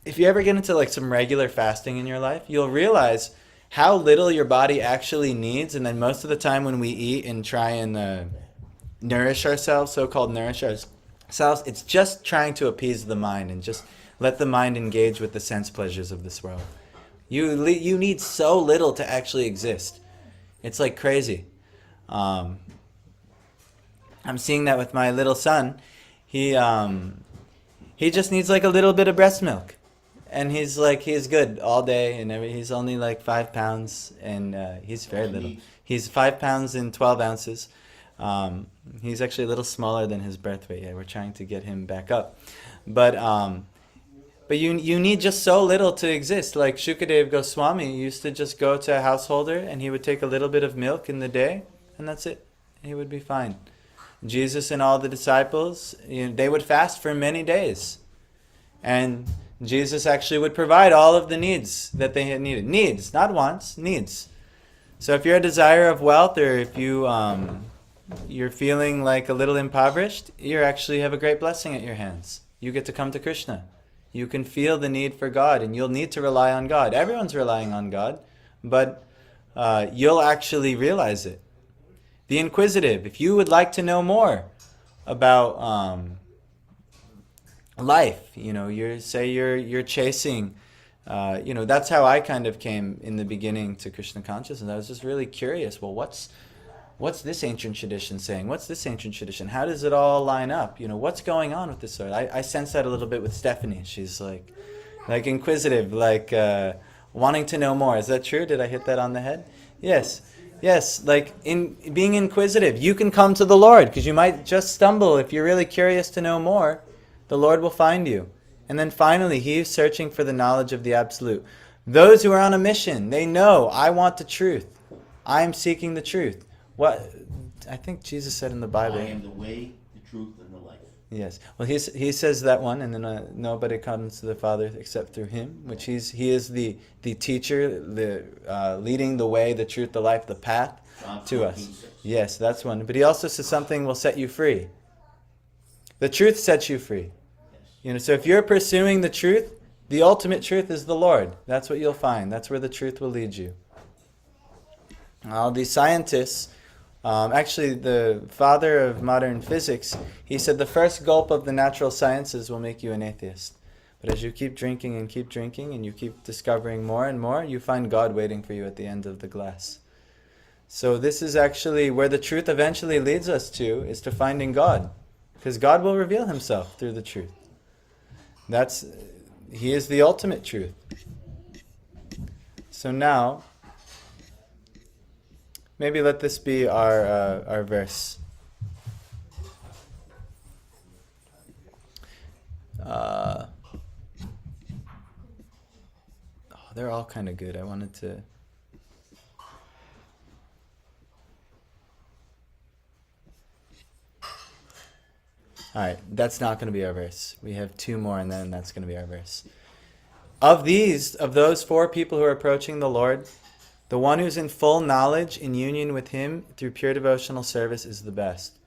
If you ever get into like some regular fasting in your life, you'll realize how little your body actually needs, and then most of the time when we eat and try and nourish ourselves, so-called nourish ourselves, it's just trying to appease the mind and just let the mind engage with the sense pleasures of this world. You need so little to actually exist. It's like crazy. I'm seeing that with my little son. He just needs like a little bit of breast milk, and he's good all day, and he's only like 5 pounds, and he's very little. He's 5 pounds and 12 ounces. He's actually a little smaller than his birth weight. Yeah, we're trying to get him back up, but you need just so little to exist. Like Shukadev Goswami used to just go to a householder, and he would take a little bit of milk in the day, and that's it. He would be fine. Jesus and all the disciples, they would fast for many days, and Jesus actually would provide all of the needs that they had needed. Needs, not wants, needs. So if you're a desire of wealth, or if you're feeling like a little impoverished, you actually have a great blessing at your hands. You get to come to Krishna. You can feel the need for God, and you'll need to rely on God. Everyone's relying on God, but you'll actually realize it. The inquisitive, if you would like to know more about life, you're chasing, that's how I kind of came in the beginning to Krishna consciousness. I was just really curious. Well, what's this ancient tradition saying? What's this ancient tradition? How does it all line up? What's going on with this sort? I sense that a little bit with Stephanie. She's like inquisitive, wanting to know more. Is that true? Did I hit that on the head? Yes, like in being inquisitive, you can come to the Lord, because you might just stumble. If you're really curious to know more, the Lord will find you. And then finally, He is searching for the knowledge of the Absolute. Those who are on a mission, they know, I want the truth. I am seeking the truth. I think Jesus said in the I Bible. am the way, the truth, and the life. Yes. Well, he says that one, and then nobody comes to the Father except through him, which he is the teacher, the leading the way, the truth, the life, the path John to us. 14:6. Yes, that's one. But he also says something will set you free. The truth sets you free. Yes. So if you're pursuing the truth, the ultimate truth is the Lord. That's what you'll find. That's where the truth will lead you. The scientists, actually the father of modern physics, he said the first gulp of the natural sciences will make you an atheist. But as you keep drinking and you keep discovering more and more, you find God waiting for you at the end of the glass. So this is actually where the truth eventually leads us to, is to finding God. Because God will reveal himself through the truth. He is the ultimate truth. So now, maybe let this be our verse. They're all kind of good. I wanted to... Alright, that's not going to be our verse. We have two more and then that's going to be our verse. Of those 4 people who are approaching the Lord, the one who's in full knowledge, in union with him through pure devotional service is the best.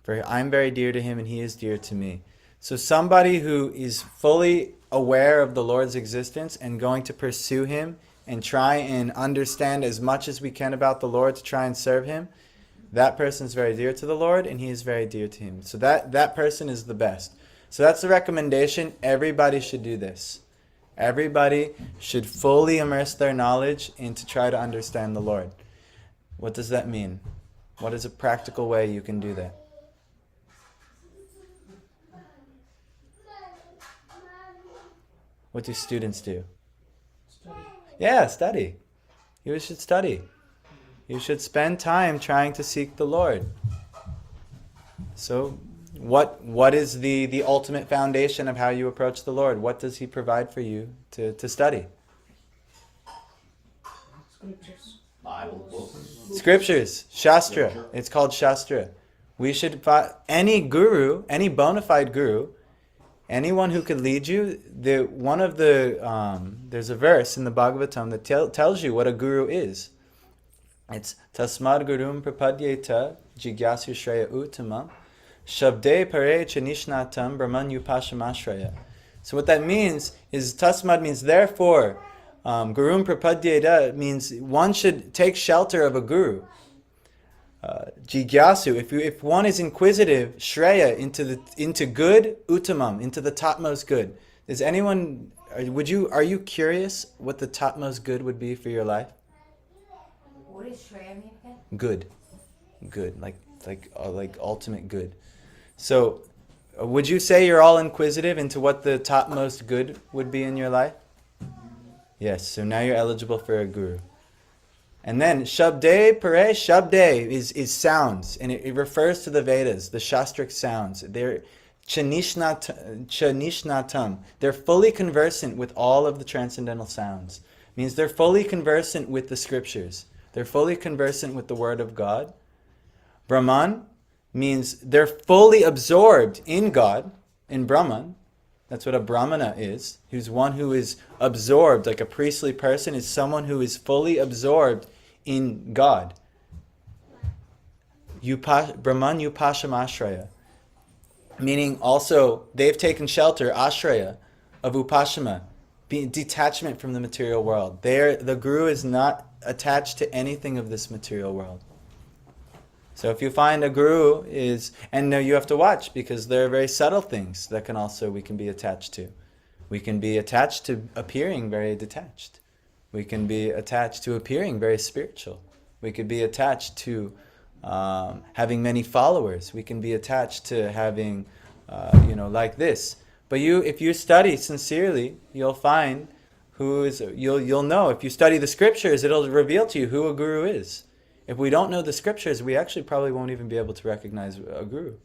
For I'm very dear to him and he is dear to me. So somebody who is fully aware of the Lord's existence and going to pursue him and try and understand as much as we can about the Lord to try and serve him, that person is very dear to the Lord and he is very dear to him. So that person is the best. So that's the recommendation. Everybody should do this. Everybody should fully immerse their knowledge in to try to understand the Lord. What does that mean? What is a practical way you can do that? What do students do? Study. Yeah, study. You should study. You should spend time trying to seek the Lord. So, what is the ultimate foundation of how you approach the Lord? What does he provide for you to study? Scriptures. Bible books. Scriptures, Shastra. Scripture. It's called Shastra. We should any guru, any bona fide guru, anyone who could lead you. There's a verse in the Bhagavatam that tells you what a guru is. It's Tasmad Gurum Prapadyeta Jigyasu Shreya Uttamam Shabde Pare Chanishnatam Brahman Upashamashraya. So what that means is Tasmad means therefore. Gurum Prapadyeta means one should take shelter of a guru. Jigyasu, if one is inquisitive, Shreya into good, Uttamam, into the topmost good. Is anyone? Are you curious what the topmost good would be for your life? What does Shreya mean again? Good, like ultimate good. So, would you say you're all inquisitive into what the topmost good would be in your life? Yes. So now you're eligible for a guru. And then Shabde Pare Shabde is sounds, and it refers to the Vedas, the Shastric sounds. They're Chanishnatam. They're fully conversant with all of the transcendental sounds. It means they're fully conversant with the scriptures. They're fully conversant with the Word of God. Brahman means they're fully absorbed in God, in Brahman. That's what a Brahmana is. Who's one who is absorbed, like a priestly person, is someone who is fully absorbed in God. Brahman Upashamashraya. Meaning also, they've taken shelter, ashraya, of Upashama, detachment from the material world. The guru is not attached to anything of this material world. So if you find a guru and now you have to watch, because there are very subtle things that we can be attached to. We can be attached to appearing very detached. We can be attached to appearing very spiritual. We could be attached to having many followers. We can be attached to having, like this. But if you study sincerely, you'll find you'll know. If you study the scriptures, it'll reveal to you who a guru is. If we don't know the scriptures, we actually probably won't even be able to recognize a guru.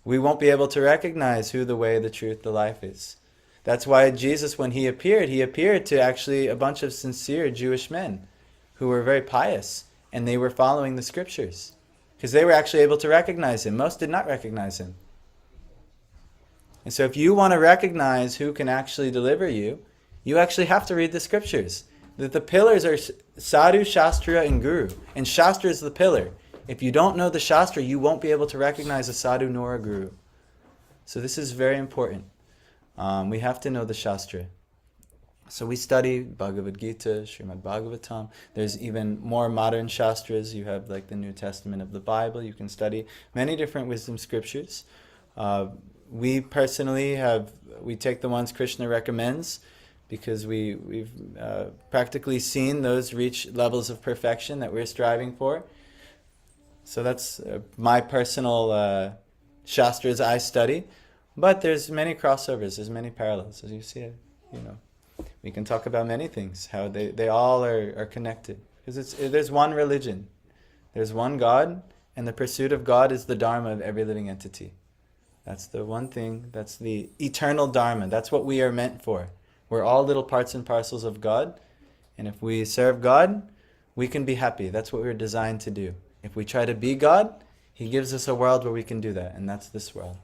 We won't be able to recognize who the way, the truth, the life is. That's why Jesus, when he appeared to actually a bunch of sincere Jewish men who were very pious. and they were following the scriptures. Because they were actually able to recognize him. Most did not recognize him. And so if you want to recognize who can actually deliver you, you actually have to read the scriptures. The pillars are Sadhu, Shastra, and Guru. And Shastra is the pillar. If you don't know the Shastra, you won't be able to recognize a Sadhu nor a Guru. So this is very important. We have to know the Shastra. So we study Bhagavad Gita, Srimad Bhagavatam. There's even more modern Shastras. You have like the New Testament of the Bible. You can study many different wisdom scriptures. We personally we take the ones Krishna recommends because we've practically seen those reach levels of perfection that we're striving for. So that's my personal Shastras I study. But there's many crossovers, there's many parallels, as you see it, We can talk about many things, how they all are connected. Because there's one religion. There's one God, and the pursuit of God is the dharma of every living entity. That's the one thing, that's the eternal dharma. That's what we are meant for. We're all little parts and parcels of God, and if we serve God, we can be happy. That's what we're designed to do. If we try to be God, He gives us a world where we can do that, and that's this world.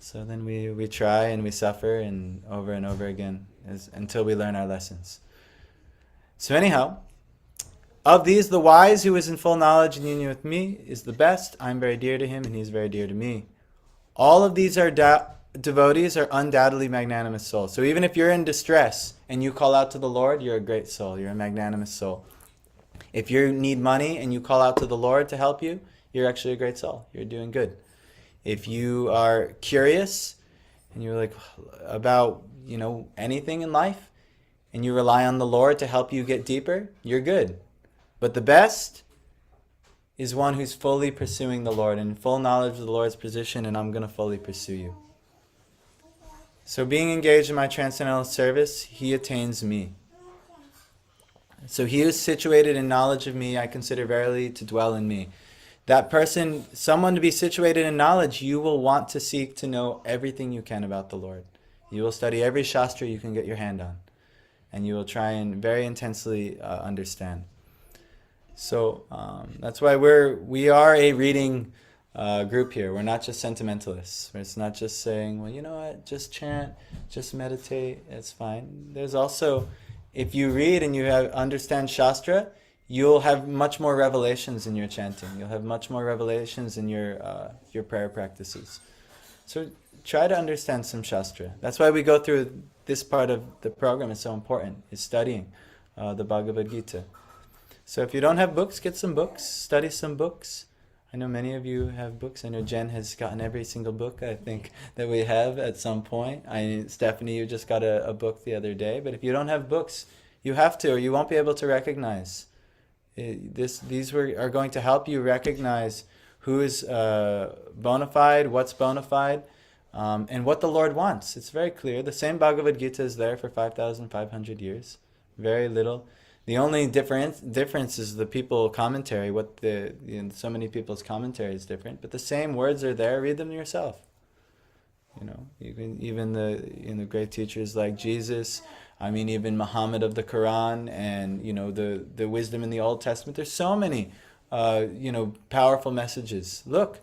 So then we try and we suffer and over again until we learn our lessons. So anyhow, of these, the wise who is in full knowledge and union with me is the best. I'm very dear to him and he is very dear to me. All of these are devotees are undoubtedly magnanimous souls. So even if you're in distress and you call out to the Lord, you're a great soul. You're a magnanimous soul. If you need money and you call out to the Lord to help you, you're actually a great soul. You're doing good. If you are curious and you're like about, anything in life and you rely on the Lord to help you get deeper, you're good. But the best is one who's fully pursuing the Lord and in full knowledge of the Lord's position, and I'm going to fully pursue you. So being engaged in my transcendental service, he attains me. So he who is situated in knowledge of me, I consider verily to dwell in me. That person, someone to be situated in knowledge, you will want to seek to know everything you can about the Lord. You will study every Shastra you can get your hand on. And you will try and very intensely understand. So that's why we are a reading group here. We're not just sentimentalists. It's not just saying, well, you know what, just chant, just meditate, it's fine. There's also, if you read and you understand Shastra, you'll have much more revelations in your chanting. You'll have much more revelations in your prayer practices. So try to understand some Shastra. That's why we go through this part of the program. It's so important, is studying the Bhagavad Gita. So if you don't have books, get some books, study some books. I know many of you have books. I know Jen has gotten every single book, I think, that we have at some point. Stephanie, you just got a book the other day. But if you don't have books, you have to, or you won't be able to recognize. These are going to help you recognize who is bona fide, what's bona fide, and what the Lord wants. It's very clear. The same Bhagavad Gita is there for 5,500 years. Very little. The only difference is the people commentary. So many people's commentary is different, but the same words are there. Read them yourself. Even the great teachers like Jesus. Even Muhammad of the Quran, and the wisdom in the Old Testament. There's so many powerful messages. Look,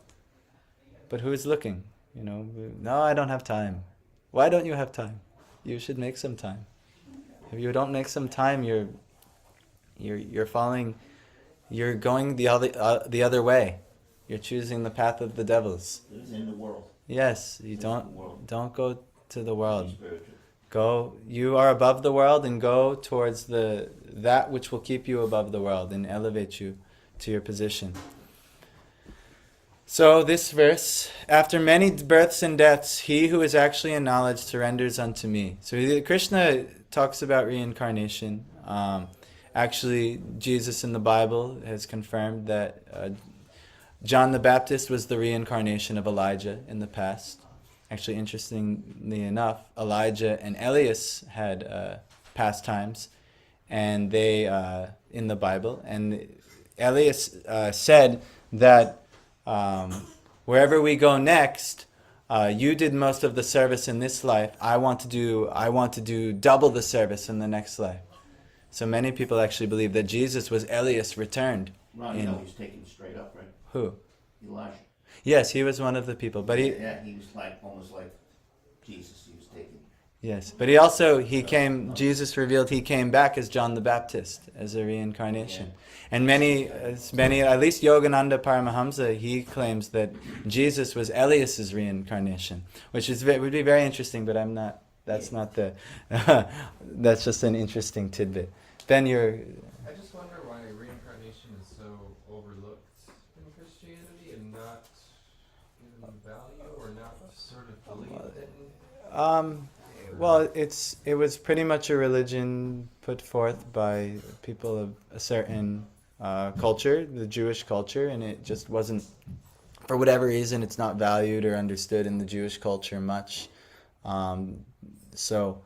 but who is looking? No, I don't have time. Why don't you have time? You should make some time. If you don't make some time, you're falling. You're going the other way. You're choosing the path of the devils. In the world. Yes, you don't go to the world. You are above the world, and go towards that which will keep you above the world and elevate you to your position. So this verse, after many births and deaths, he who is actually in knowledge surrenders unto me. So Krishna talks about reincarnation. Actually, Jesus in the Bible has confirmed that John the Baptist was the reincarnation of Elijah in the past. Actually, interestingly enough, Elijah and Elias had pastimes, and they in the Bible. And Elias said that wherever we go next, you did most of the service in this life. I want to do double the service in the next life. So many people actually believe that Jesus was Elias returned, Ron, you know he's taken straight up, right? Who? Elijah. Yes, he was one of the people, but he He was like almost like Jesus. He was taken. yes, but he also he came. Jesus revealed he came back as John the Baptist, as a reincarnation, and many, at least Yogananda Paramahamsa, he claims that Jesus was Elias's reincarnation, which would be very interesting. But I'm not. That's not the. That's just an interesting tidbit. Ben, you're. I just wonder why reincarnation is so overlooked in Christianity and not given value or not sort of believed in. Well, it was pretty much a religion put forth by people of a certain culture, the Jewish culture, and it just wasn't, for whatever reason, it's not valued or understood in the Jewish culture much. So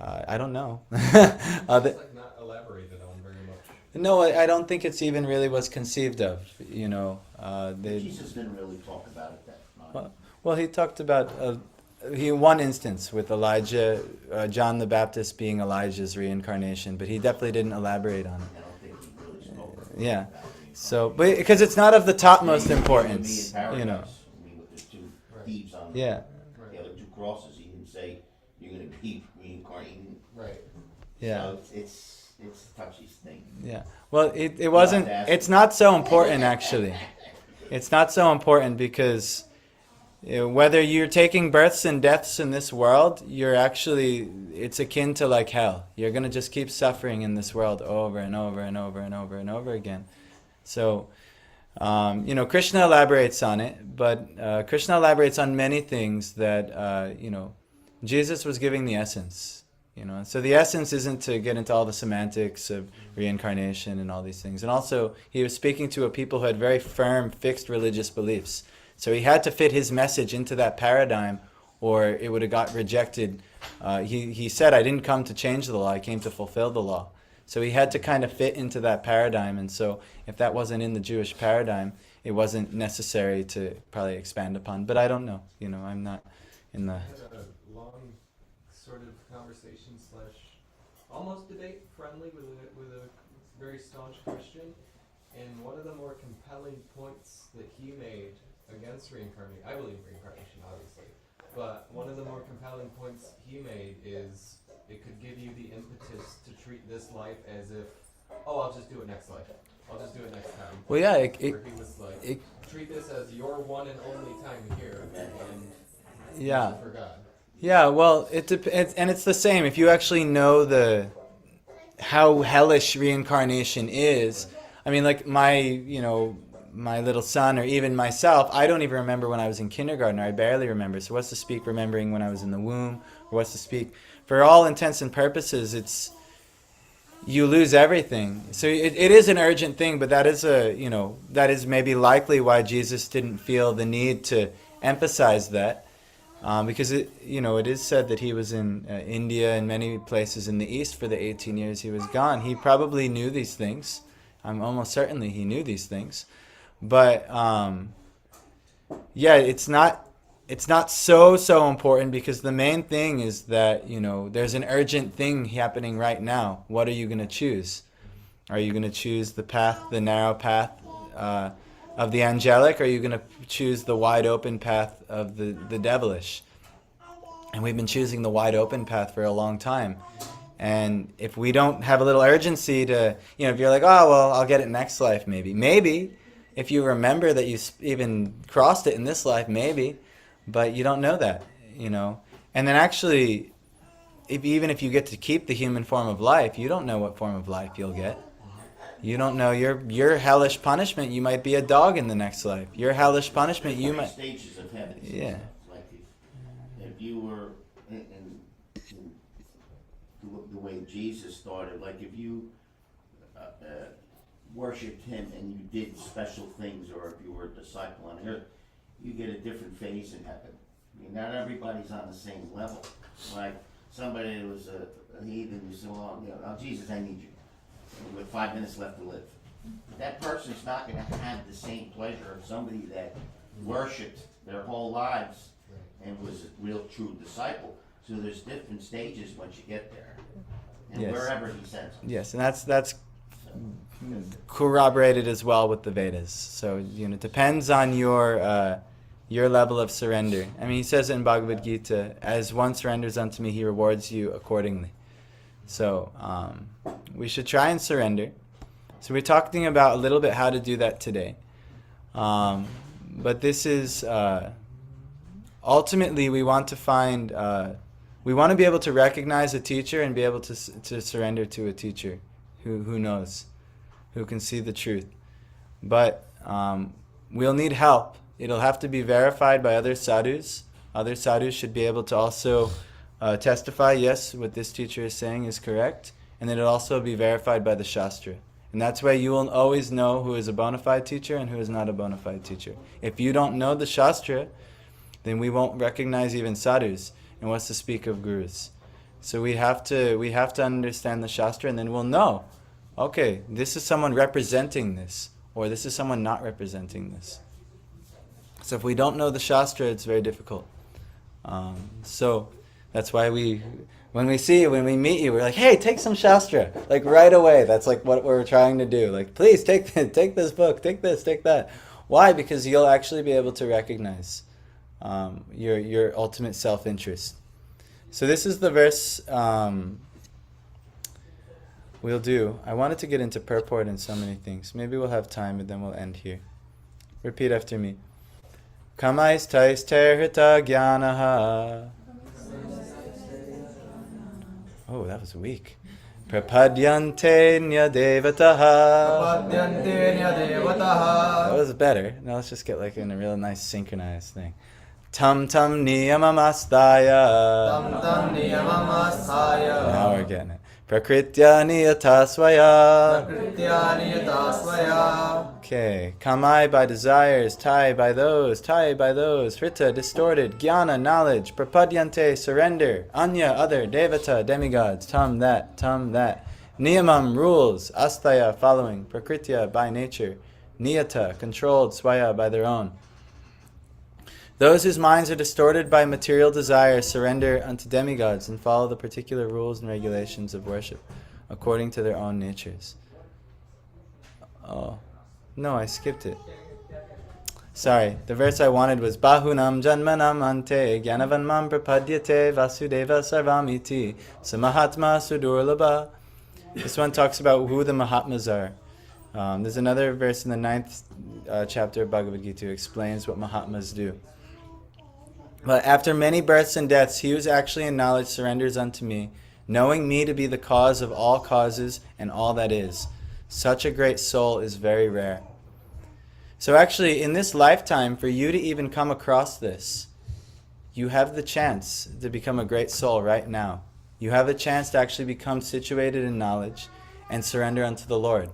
I don't know. It's like not elaborated on very much. No, I don't think it's even really was conceived of. Jesus didn't really talk about it that much. Well, he talked about one instance with Elijah, John the Baptist being Elijah's reincarnation, but he definitely didn't elaborate on it. I don't think he really spoke Yeah. about it. So, but because it's not of the topmost importance, I you know. mean, with the two thieves on Yeah. the other two crosses, he didn't say you're going to be reincarnated. Right. Yeah. So it's a touchy thing. Yeah. Well, it wasn't. It's not so important actually. It's not so important because whether you're taking births and deaths in this world, it's akin to like hell. You're gonna just keep suffering in this world over and over and over and over and over again. So, Krishna elaborates on it, but Krishna elaborates on many things that Jesus was giving the essence. So the essence isn't to get into all the semantics of reincarnation and all these things. And also, he was speaking to a people who had very firm, fixed religious beliefs. So he had to fit his message into that paradigm, or it would have got rejected. He said, I didn't come to change the law, I came to fulfill the law. So he had to kind of fit into that paradigm. And so if that wasn't in the Jewish paradigm, it wasn't necessary to probably expand upon. But I don't know. I'm not in the... I had a long sort of conversation / almost debate friendly with a very staunch Christian. And one of the more compelling points that he made against reincarnation, I believe in reincarnation, obviously, but one of the more compelling points he made is it could give you the impetus to treat this life as if, I'll just do it next life. I'll just do it next time. Well, yeah, where he was like, treat this as your one and only time here, and yeah. for God. Yeah, well, it depends, and it's the same. If you actually know how hellish reincarnation is, I mean, like my little son or even myself, I don't even remember when I was in kindergarten, or I barely remember. So what's to speak remembering when I was in the womb, or what's to speak? For all intents and purposes, you lose everything. So it is an urgent thing, but that is maybe likely why Jesus didn't feel the need to emphasize that. Because it is said that he was in India and many places in the East for the 18 years he was gone. He probably knew these things. I'm almost certainly he knew these things. But it's not so important, because the main thing is that there's an urgent thing happening right now. What are you going to choose? Are you going to choose the narrow path of the angelic, or are you going to choose the wide open path of the devilish? And we've been choosing the wide open path for a long time. And if we don't have a little urgency to, if you're like, oh, well, I'll get it next life, maybe, if you remember that you even crossed it in this life, maybe, but you don't know that, And then actually, even if you get to keep the human form of life, you don't know what form of life you'll get. You don't know your hellish punishment. You might be a dog in the next life. Your hellish punishment, you might. Stages of heaven. Yeah. Like if you were in the way Jesus started, like if you worshipped him and you did special things, or if you were a disciple on earth, you get a different phase in heaven. I mean, not everybody's on the same level. Like somebody who was a heathen who said, well, Jesus, I need you, with 5 minutes left to live. That person's not going to have the same pleasure of somebody that worshipped their whole lives and was a real true disciple. So there's different stages once you get there, and Yes. wherever he sends them. Yes, and that's corroborated as well with the Vedas. So it depends on your level of surrender. I mean, he says it in Bhagavad Gita, as one surrenders unto me, he rewards you accordingly. So we should try and surrender. So we're talking about a little bit how to do that today. But this is ultimately we want to find. We want to be able to recognize a teacher and be able to surrender to a teacher who knows, who can see the truth. But we'll need help. It'll have to be verified by other sadhus. Other sadhus should be able to also testify, yes, what this teacher is saying is correct. And then it'll also be verified by the Shastra. And that's why you will always know who is a bona fide teacher and who is not a bona fide teacher. If you don't know the Shastra, then we won't recognize even sadhus. And what's to speak of gurus? So we have to understand the Shastra, and then we'll know, okay, this is someone representing this, or this is someone not representing this. So if we don't know the Shastra, it's very difficult. So that's why when we meet you, we're like, hey, take some Shastra, like right away. That's like what we're trying to do. Like, please take this book, take this, take that. Why? Because you'll actually be able to recognize your ultimate self-interest. So this is the verse we'll do. I wanted to get into purport and so many things. Maybe we'll have time, and then we'll end here. Repeat after me. Kamais tais terhita gyanaha. Oh, that was weak. Prapadyante nyadevataha. That was better. Now let's just get like in a real nice synchronized thing. Tam tam niyamamastaya. Tam tam niyamamastaya. Now we're getting it. Prakritya niyatasvaya. Prakritya niyatasvaya. Okay. Kamai by desires, tai by those, hrita distorted, jnana knowledge, prapadyante surrender, anya other, devata demigods, tam that, niyamam rules, astaya following, prakritya by nature, niyata controlled, swaya by their own. Those whose minds are distorted by material desire surrender unto demigods and follow the particular rules and regulations of worship according to their own natures. Oh, no, I skipped it. Sorry, the verse I wanted was Bahunam Janmanam Ante Gyanavanmam Prapadyate Vasudeva Sarvamiti Samahatma Sudurlabha. This one talks about who the Mahatmas are. There's another verse in the 9th chapter of Bhagavad Gita who explains what Mahatmas do. But after many births and deaths, he who is actually in knowledge surrenders unto me, knowing me to be the cause of all causes and all that is. Such a great soul is very rare. So actually, in this lifetime, for you to even come across this, you have the chance to become a great soul right now. You have a chance to actually become situated in knowledge and surrender unto the Lord.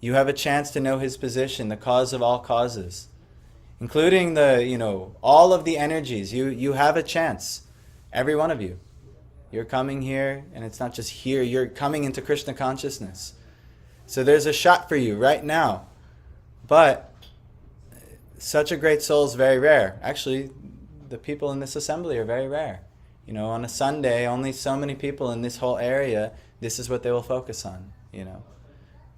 You have a chance to know his position, the cause of all causes, including all of the energies. You have a chance, every one of you. You're coming here, and it's not just here, you're coming into Krishna consciousness. So there's a shot for you right now. But such a great soul is very rare. Actually, the people in this assembly are very rare. On a Sunday, only so many people in this whole area, this is what they will focus on,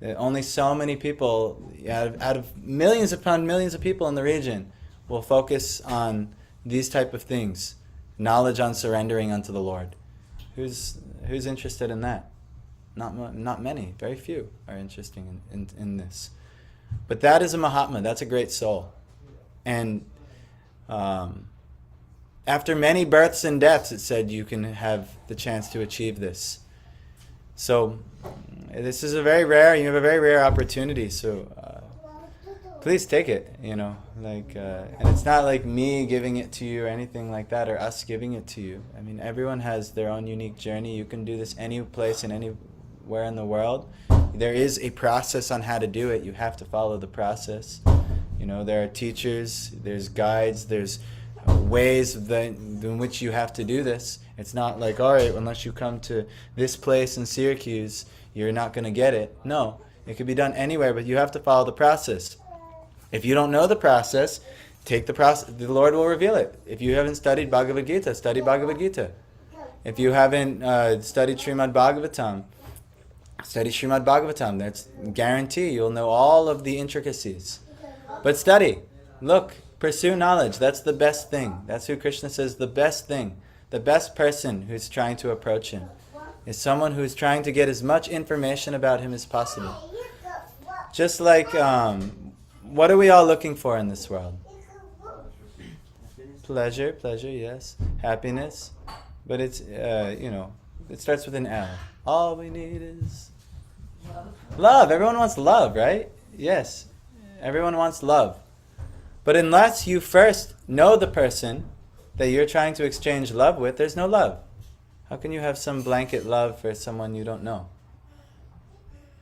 Only so many people, out of millions upon millions of people in the region, will focus on these type of things. Knowledge on surrendering unto the Lord. Who's interested in that? Not many. Very few are interested in this. But that is a Mahatma. That's a great soul. And after many births and deaths, it said you can have the chance to achieve this. So this is you have a very rare opportunity. So please take it, and it's not like me giving it to you or anything like that, or us giving it to you. I mean, everyone has their own unique journey. You can do this any place and anywhere in the world. There is a process on how to do it. You have to follow the process. There are teachers, there's guides, there's ways in which you have to do this. It's not like, all right, unless you come to this place in Syracuse, you're not going to get it. No, it could be done anywhere, but you have to follow the process. If you don't know the process, take the process. The Lord will reveal it. If you haven't studied Bhagavad Gita, study Bhagavad Gita. If you haven't studied Srimad Bhagavatam, Study Srimad Bhagavatam. That's guarantee you'll know all of the intricacies. But study. Look. Pursue knowledge. That's the best thing. That's who Krishna says the best thing. The best person who's trying to approach him is someone who's trying to get as much information about him as possible. Just like, what are we all looking for in this world? Pleasure, yes. Happiness. But it's, it starts with an L. All we need is love. Everyone wants love, right? Yes. Everyone wants love. But unless you first know the person that you're trying to exchange love with, there's no love. How can you have some blanket love for someone you don't know?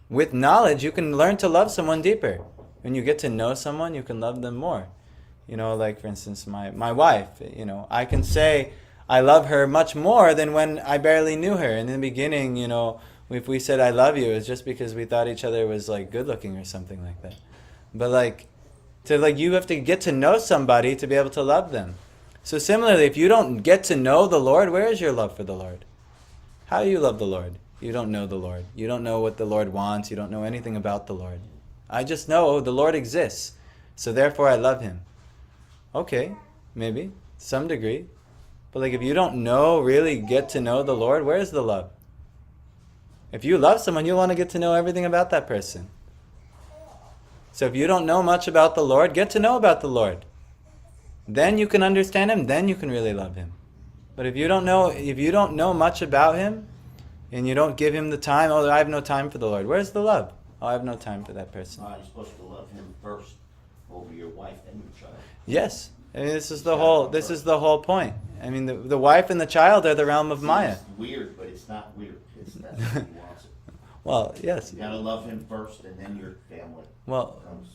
With knowledge, you can learn to love someone deeper. When you get to know someone, you can love them more. Like for instance, my wife, I can say I love her much more than when I barely knew her. In the beginning, if we said I love you, it was just because we thought each other was like good looking or something like that. But you have to get to know somebody to be able to love them. So similarly, if you don't get to know the Lord, where is your love for the Lord? How do you love the Lord? You don't know the Lord. You don't know what the Lord wants. You don't know anything about the Lord. I just know the Lord exists, so therefore I love him. Okay, maybe, some degree. But if you don't really get to know the Lord, where's the love? If you love someone, you want to get to know everything about that person. So if you don't know much about the Lord, get to know about the Lord. Then you can understand him, then you can really love him. But if you don't know much about him, and you don't give him the time, I have no time for the Lord. Where's the love? I have no time for that person. You're supposed to love him first over your wife and your child. Yes. I mean, this is the whole point. I mean, the wife and the child are the realm of Maya. It's weird, but it's not weird. That's what he wants it. Well, yes. You gotta love him first, and then your family comes.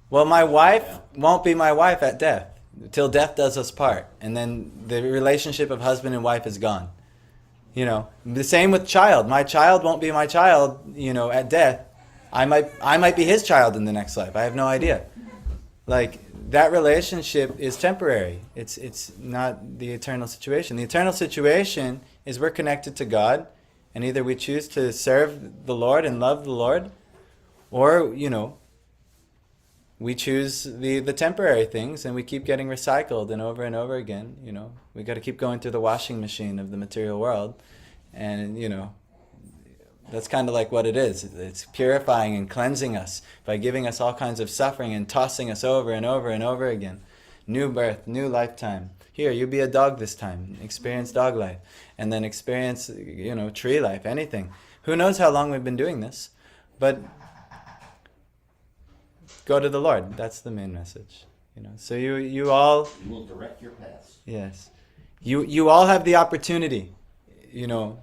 Well, my wife won't be my wife at death, till death does us part, and then the relationship of husband and wife is gone. The same with child. My child won't be my child, at death. I might be his child in the next life. I have no idea. That relationship is temporary. It's not the eternal situation. The eternal situation is we're connected to God, and either we choose to serve the Lord and love the Lord, or, we choose the temporary things, and we keep getting recycled and over again. We got to keep going through the washing machine of the material world, and that's kind of like what it is. It's purifying and cleansing us by giving us all kinds of suffering and tossing us over and over and over again. New birth, new lifetime. Here, you be a dog this time. Experience dog life, and then experience tree life. Anything. Who knows how long we've been doing this, but go to the Lord. That's the main message. So you all. He will direct your paths. Yes, you all have the opportunity. If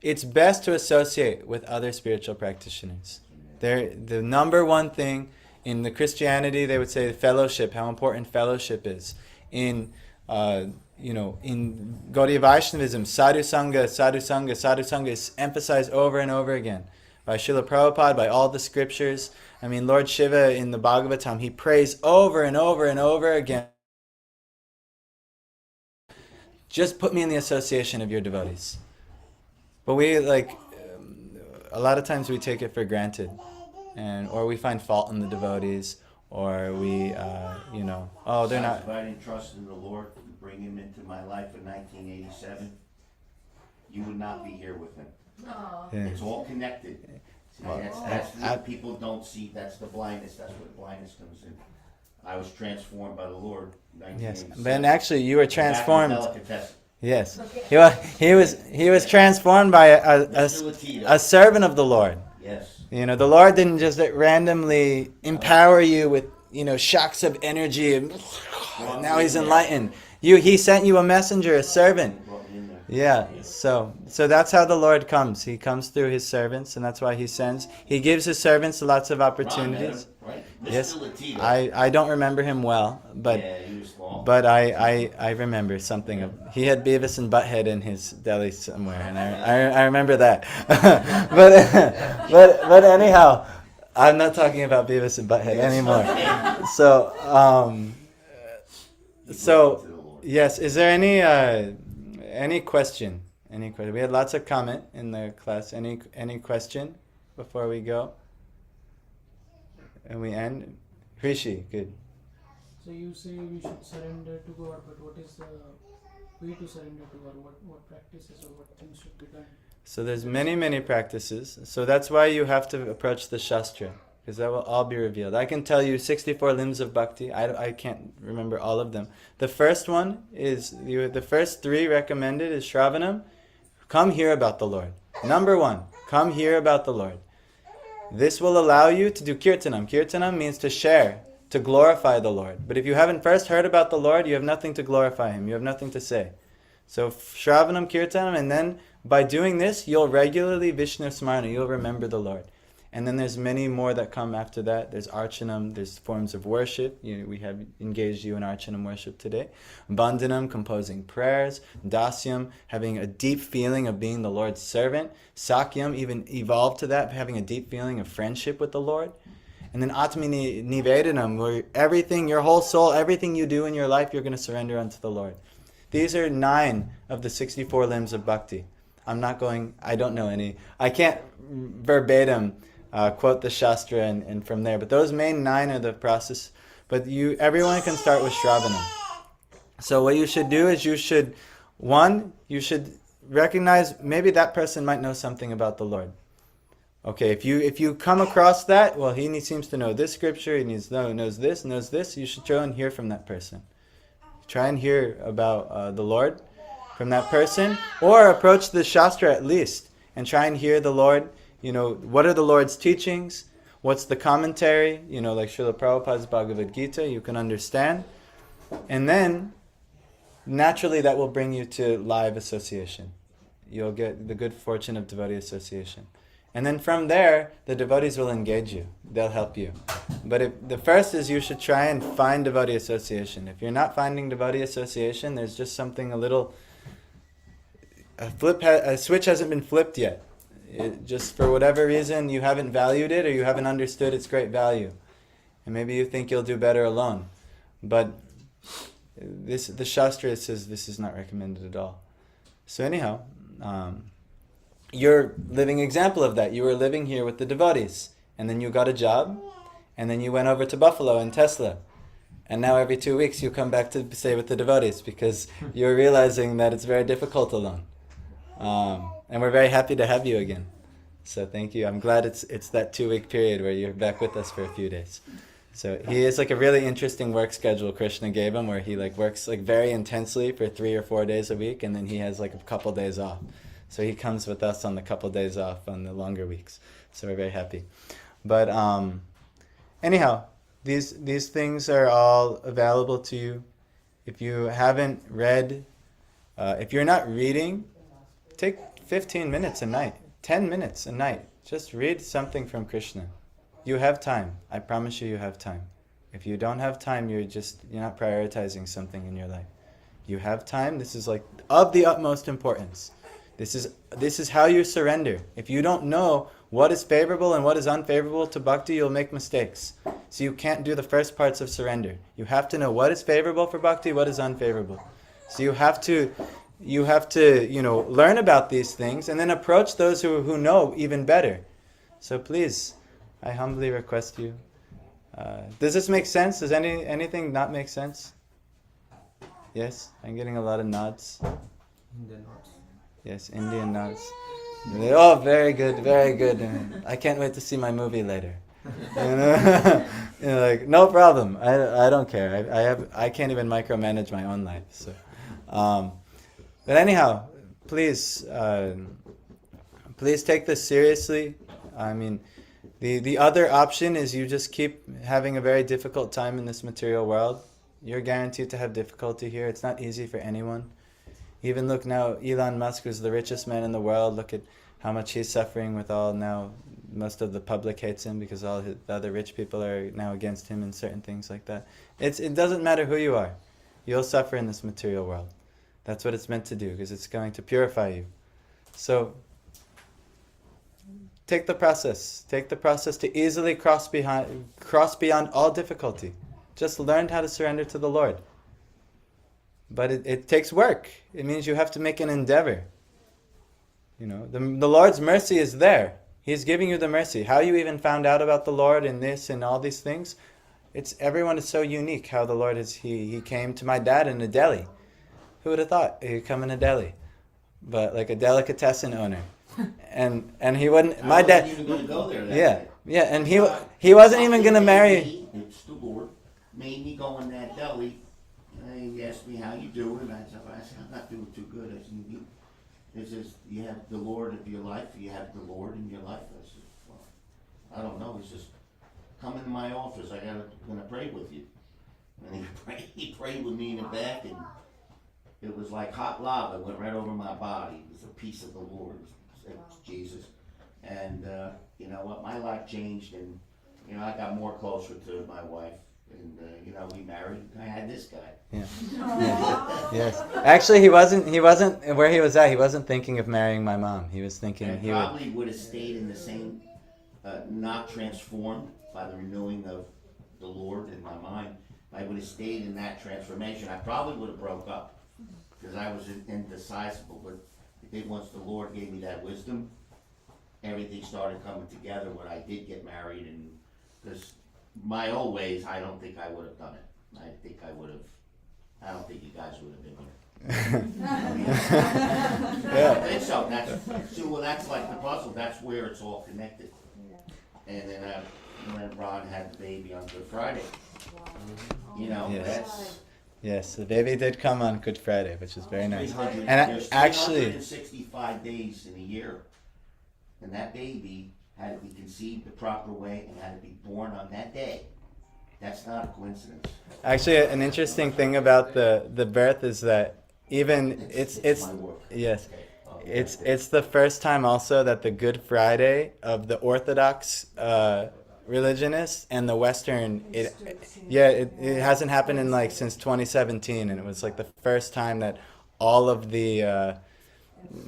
it's best to associate with other spiritual practitioners. The number one thing in the Christianity, they would say fellowship. How important fellowship is. In Gaudiya Vaishnavism, sadhu sangha is emphasized over and over again. By Srila Prabhupada, by all the scriptures. Lord Shiva in the Bhagavatam, he prays over and over and over again. Just put me in the association of your devotees. But we, a lot of times we take it for granted. Or we find fault in the devotees, or we, they're not. If I didn't trust in the Lord to bring him into my life in 1987, you would not be here with him. No. Yeah. It's all connected. See, that's what people don't see. That's the blindness. That's where blindness comes in. I was transformed by the Lord. Yes, but actually you were transformed. Delicatessen. Yes, he was transformed by a servant of the Lord. Yes. The Lord didn't just randomly empower you with shocks of energy and now he's enlightened. He sent you a messenger, a servant. Yeah, so that's how the Lord comes. He comes through his servants, and that's why he sends. He gives his servants lots of opportunities. Right? Yes, I don't remember him well, but yeah, he was small. but I remember something of he had Beavis and Butthead in his deli somewhere, and I remember that. but anyhow, I'm not talking about Beavis and Butthead anymore. So yes, is there any question? Any question? We had lots of comment in the class. Any question before we go? And we end. Rishi, good. So you say we should surrender to God, but what is the way to surrender to God? What practices or what things should be done? So there's many practices. So that's why you have to approach the Shastra, because that will all be revealed. I can tell you 64 limbs of bhakti. I can't remember all of them. The first one is, the first 3 recommended is Shravanam. Come hear about the Lord. Number 1, come hear about the Lord. This will allow you to do kirtanam. Kirtanam means to share, to glorify the Lord. But if you haven't first heard about the Lord, you have nothing to glorify Him. You have nothing to say. So Shravanam, Kirtanam, and then by doing this, you'll regularly Vishnu Smarana. You'll remember the Lord. And then there's many more that come after that. There's Archanam, there's forms of worship. We have engaged you in Archanam worship today. Bandhanam, composing prayers. Dasyam, having a deep feeling of being the Lord's servant. Sakyam, even evolved to that, having a deep feeling of friendship with the Lord. And then Atmini Nivedanam, where everything, your whole soul, everything you do in your life, you're going to surrender unto the Lord. These are 9 of the 64 limbs of bhakti. I don't know any. I can't verbatim quote the Shastra and from there, but those main 9 are the process. But everyone can start with Shravanam. So what you should do is you should recognize maybe that person might know something about the Lord. Okay, if you come across that, well, he seems to know this scripture, he knows this, you should try and hear from that person. Try and hear about the Lord from that person, or approach the Shastra at least, and try and hear the Lord. What are the Lord's teachings? What's the commentary? Like Srila Prabhupada's Bhagavad Gita, you can understand. And then, naturally, that will bring you to live association. You'll get the good fortune of devotee association. And then from there, the devotees will engage you. They'll help you. But the first is you should try and find devotee association. If you're not finding devotee association, there's just something a switch hasn't been flipped yet. Just for whatever reason, you haven't valued it or you haven't understood its great value. And maybe you think you'll do better alone. But the Shastra says this is not recommended at all. So anyhow, you're living example of that. You were living here with the devotees, and then you got a job, and then you went over to Buffalo and Tesla, and now every 2 weeks you come back to stay with the devotees because you're realizing that it's very difficult alone. And we're very happy to have you again. So thank you. I'm glad it's that 2-week period where you're back with us for a few days. So he is a really interesting work schedule Krishna gave him, where he works very intensely for 3 or 4 days a week, and then he has a couple days off. So he comes with us on the couple days off on the longer weeks. So we're very happy. But anyhow, these things are all available to you. If you haven't read, if you're not reading, take 15 minutes a night, 10 minutes a night. Just read something from Krishna. You have time. I promise you have time. If you don't have time, you're not prioritizing something in your life. You have time. This is of the utmost importance. This is how you surrender. If you don't know what is favorable and what is unfavorable to bhakti, you'll make mistakes. So you can't do the first parts of surrender. You have to know what is favorable for bhakti, what is unfavorable. So you have to learn about these things and then approach those who know even better. So please, I humbly request you. Does this make sense? Does anything not make sense? Yes, I'm getting a lot of nods. Indian nods. Yes, Indian nods. Oh, very good, very good. I can't wait to see my movie later. No problem. I don't care. I can't even micromanage my own life. So, but anyhow, please take this seriously. I mean, the other option is you just keep having a very difficult time in this material world. You're guaranteed to have difficulty here. It's not easy for anyone. Even look now, Elon Musk, who's the richest man in the world, look at how much he's suffering with all now. Most of the public hates him because all the other rich people are now against him and certain things like that. It doesn't matter who you are. You'll suffer in this material world. That's what it's meant to do, because it's going to purify you. So, take the process. Take the process to easily cross beyond all difficulty. Just learn how to surrender to the Lord. But it takes work. It means you have to make an endeavor. You know, the Lord's mercy is there. He's giving you the mercy. How you even found out about the Lord and this and all these things, everyone is so unique how the Lord is. He came to my dad in a deli. Who would have thought he'd come in a deli? But like a delicatessen owner. And he wouldn't, my dad. I wasn't even going to go there that Yeah, day. yeah, and he wasn't even going to marry. It's the Lord made me go in that deli. And he asked me how you doing. I said, I'm not doing too good. I said, it says you have the Lord of your life. You have the Lord in your life. I said, well, I don't know. He says, come into my office. I'm gonna pray with you. And he prayed with me in the back, and it was like hot lava. It went right over my body. It was a piece of the Lord. It was Jesus. And you know what? My life changed, and you know I got more closer to my wife. And you know, we married. I had this guy. Yeah. Yes. Actually, he wasn't where he was at. He wasn't thinking of marrying my mom. He was thinking And probably would have stayed in the same, not transformed by the renewing of the Lord in my mind. I would have stayed in that transformation. I probably would have broke up because I was indecisible. But I think once the Lord gave me that wisdom, everything started coming together when I did get married. And because my old ways, I don't think I would have done it. I don't think you guys would have been here. I think so. That's like the puzzle. That's where it's all connected. And then when Ron had the baby on Good Friday, you know, Yes. Yes, the baby did come on Good Friday, which is very nice. there's Actually, 365 days in a year, and that baby had to be conceived the proper way and had to be born on that day. That's not a coincidence. an interesting thing about the birth is that even it's my work. yes, Okay. it's the first time also that the Good Friday of the Orthodox religionists and the Western it hasn't happened in like since 2017, and it was like the first time that all of the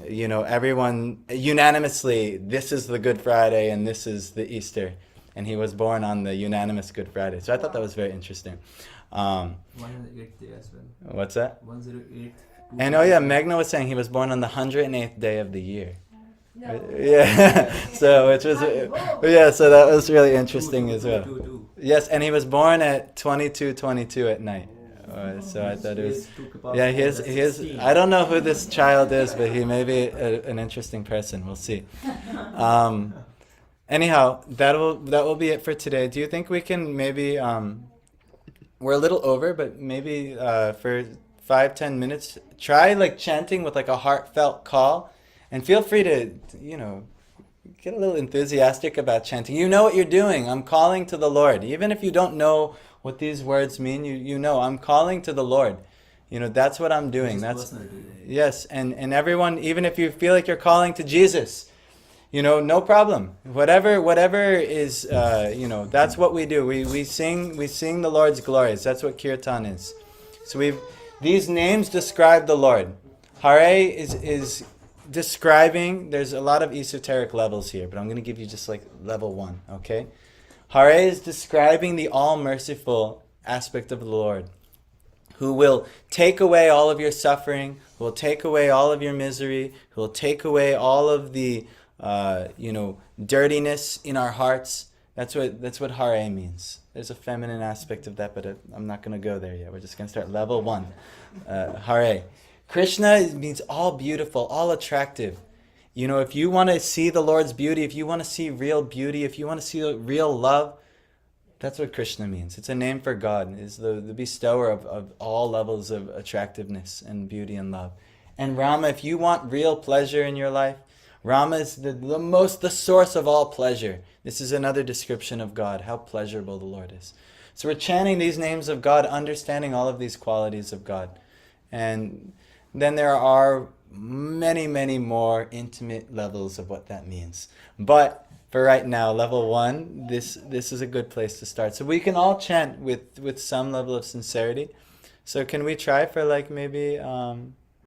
everyone unanimously, this is the Good Friday and this is the Easter, and he was born on the unanimous Good Friday. So I thought that was very interesting. 108th day as well. What's that? 108th. And oh yeah, Megna was saying he was born on the 108th day of the year. Yeah, so which was so that was really interesting as well. Yes, and he was born at 22:22 at night. So I thought it was. Yeah, he is. I don't know who this child is, but he may be an interesting person. We'll see. Anyhow, that will be it for today. Do you think we can maybe we're a little over, but maybe for 5-10 minutes, try like chanting with like a heartfelt call, and feel free to get a little enthusiastic about chanting. You know what you're doing. I'm calling to the Lord, even if you don't know what these words mean. You know I'm calling to the Lord. That's what I'm doing. That's yes, and everyone, even if you feel like you're calling to Jesus, no problem. Whatever is, that's what we do. We sing the Lord's glories. That's what kirtan is. So these names describe the Lord. Hare is describing. There's a lot of esoteric levels here, but I'm going to give you just like level 1. Okay. Hare is describing the all-merciful aspect of the Lord, who will take away all of your suffering, who will take away all of your misery, who will take away all of the, dirtiness in our hearts. That's what Hare means. There's a feminine aspect of that, but I'm not going to go there yet. We're just going to start level 1. Hare. Krishna means all beautiful, all attractive. If you want to see the Lord's beauty, if you want to see real beauty, if you want to see real love, that's what Krishna means. It's a name for God. It's the bestower of all levels of attractiveness and beauty and love. And Rama, if you want real pleasure in your life, Rama is the source of all pleasure. This is another description of God, how pleasurable the Lord is. So we're chanting these names of God, understanding all of these qualities of God. And then there are many, many more intimate levels of what that means. But for right now, level 1, this is a good place to start. So we can all chant with some level of sincerity. So can we try for like maybe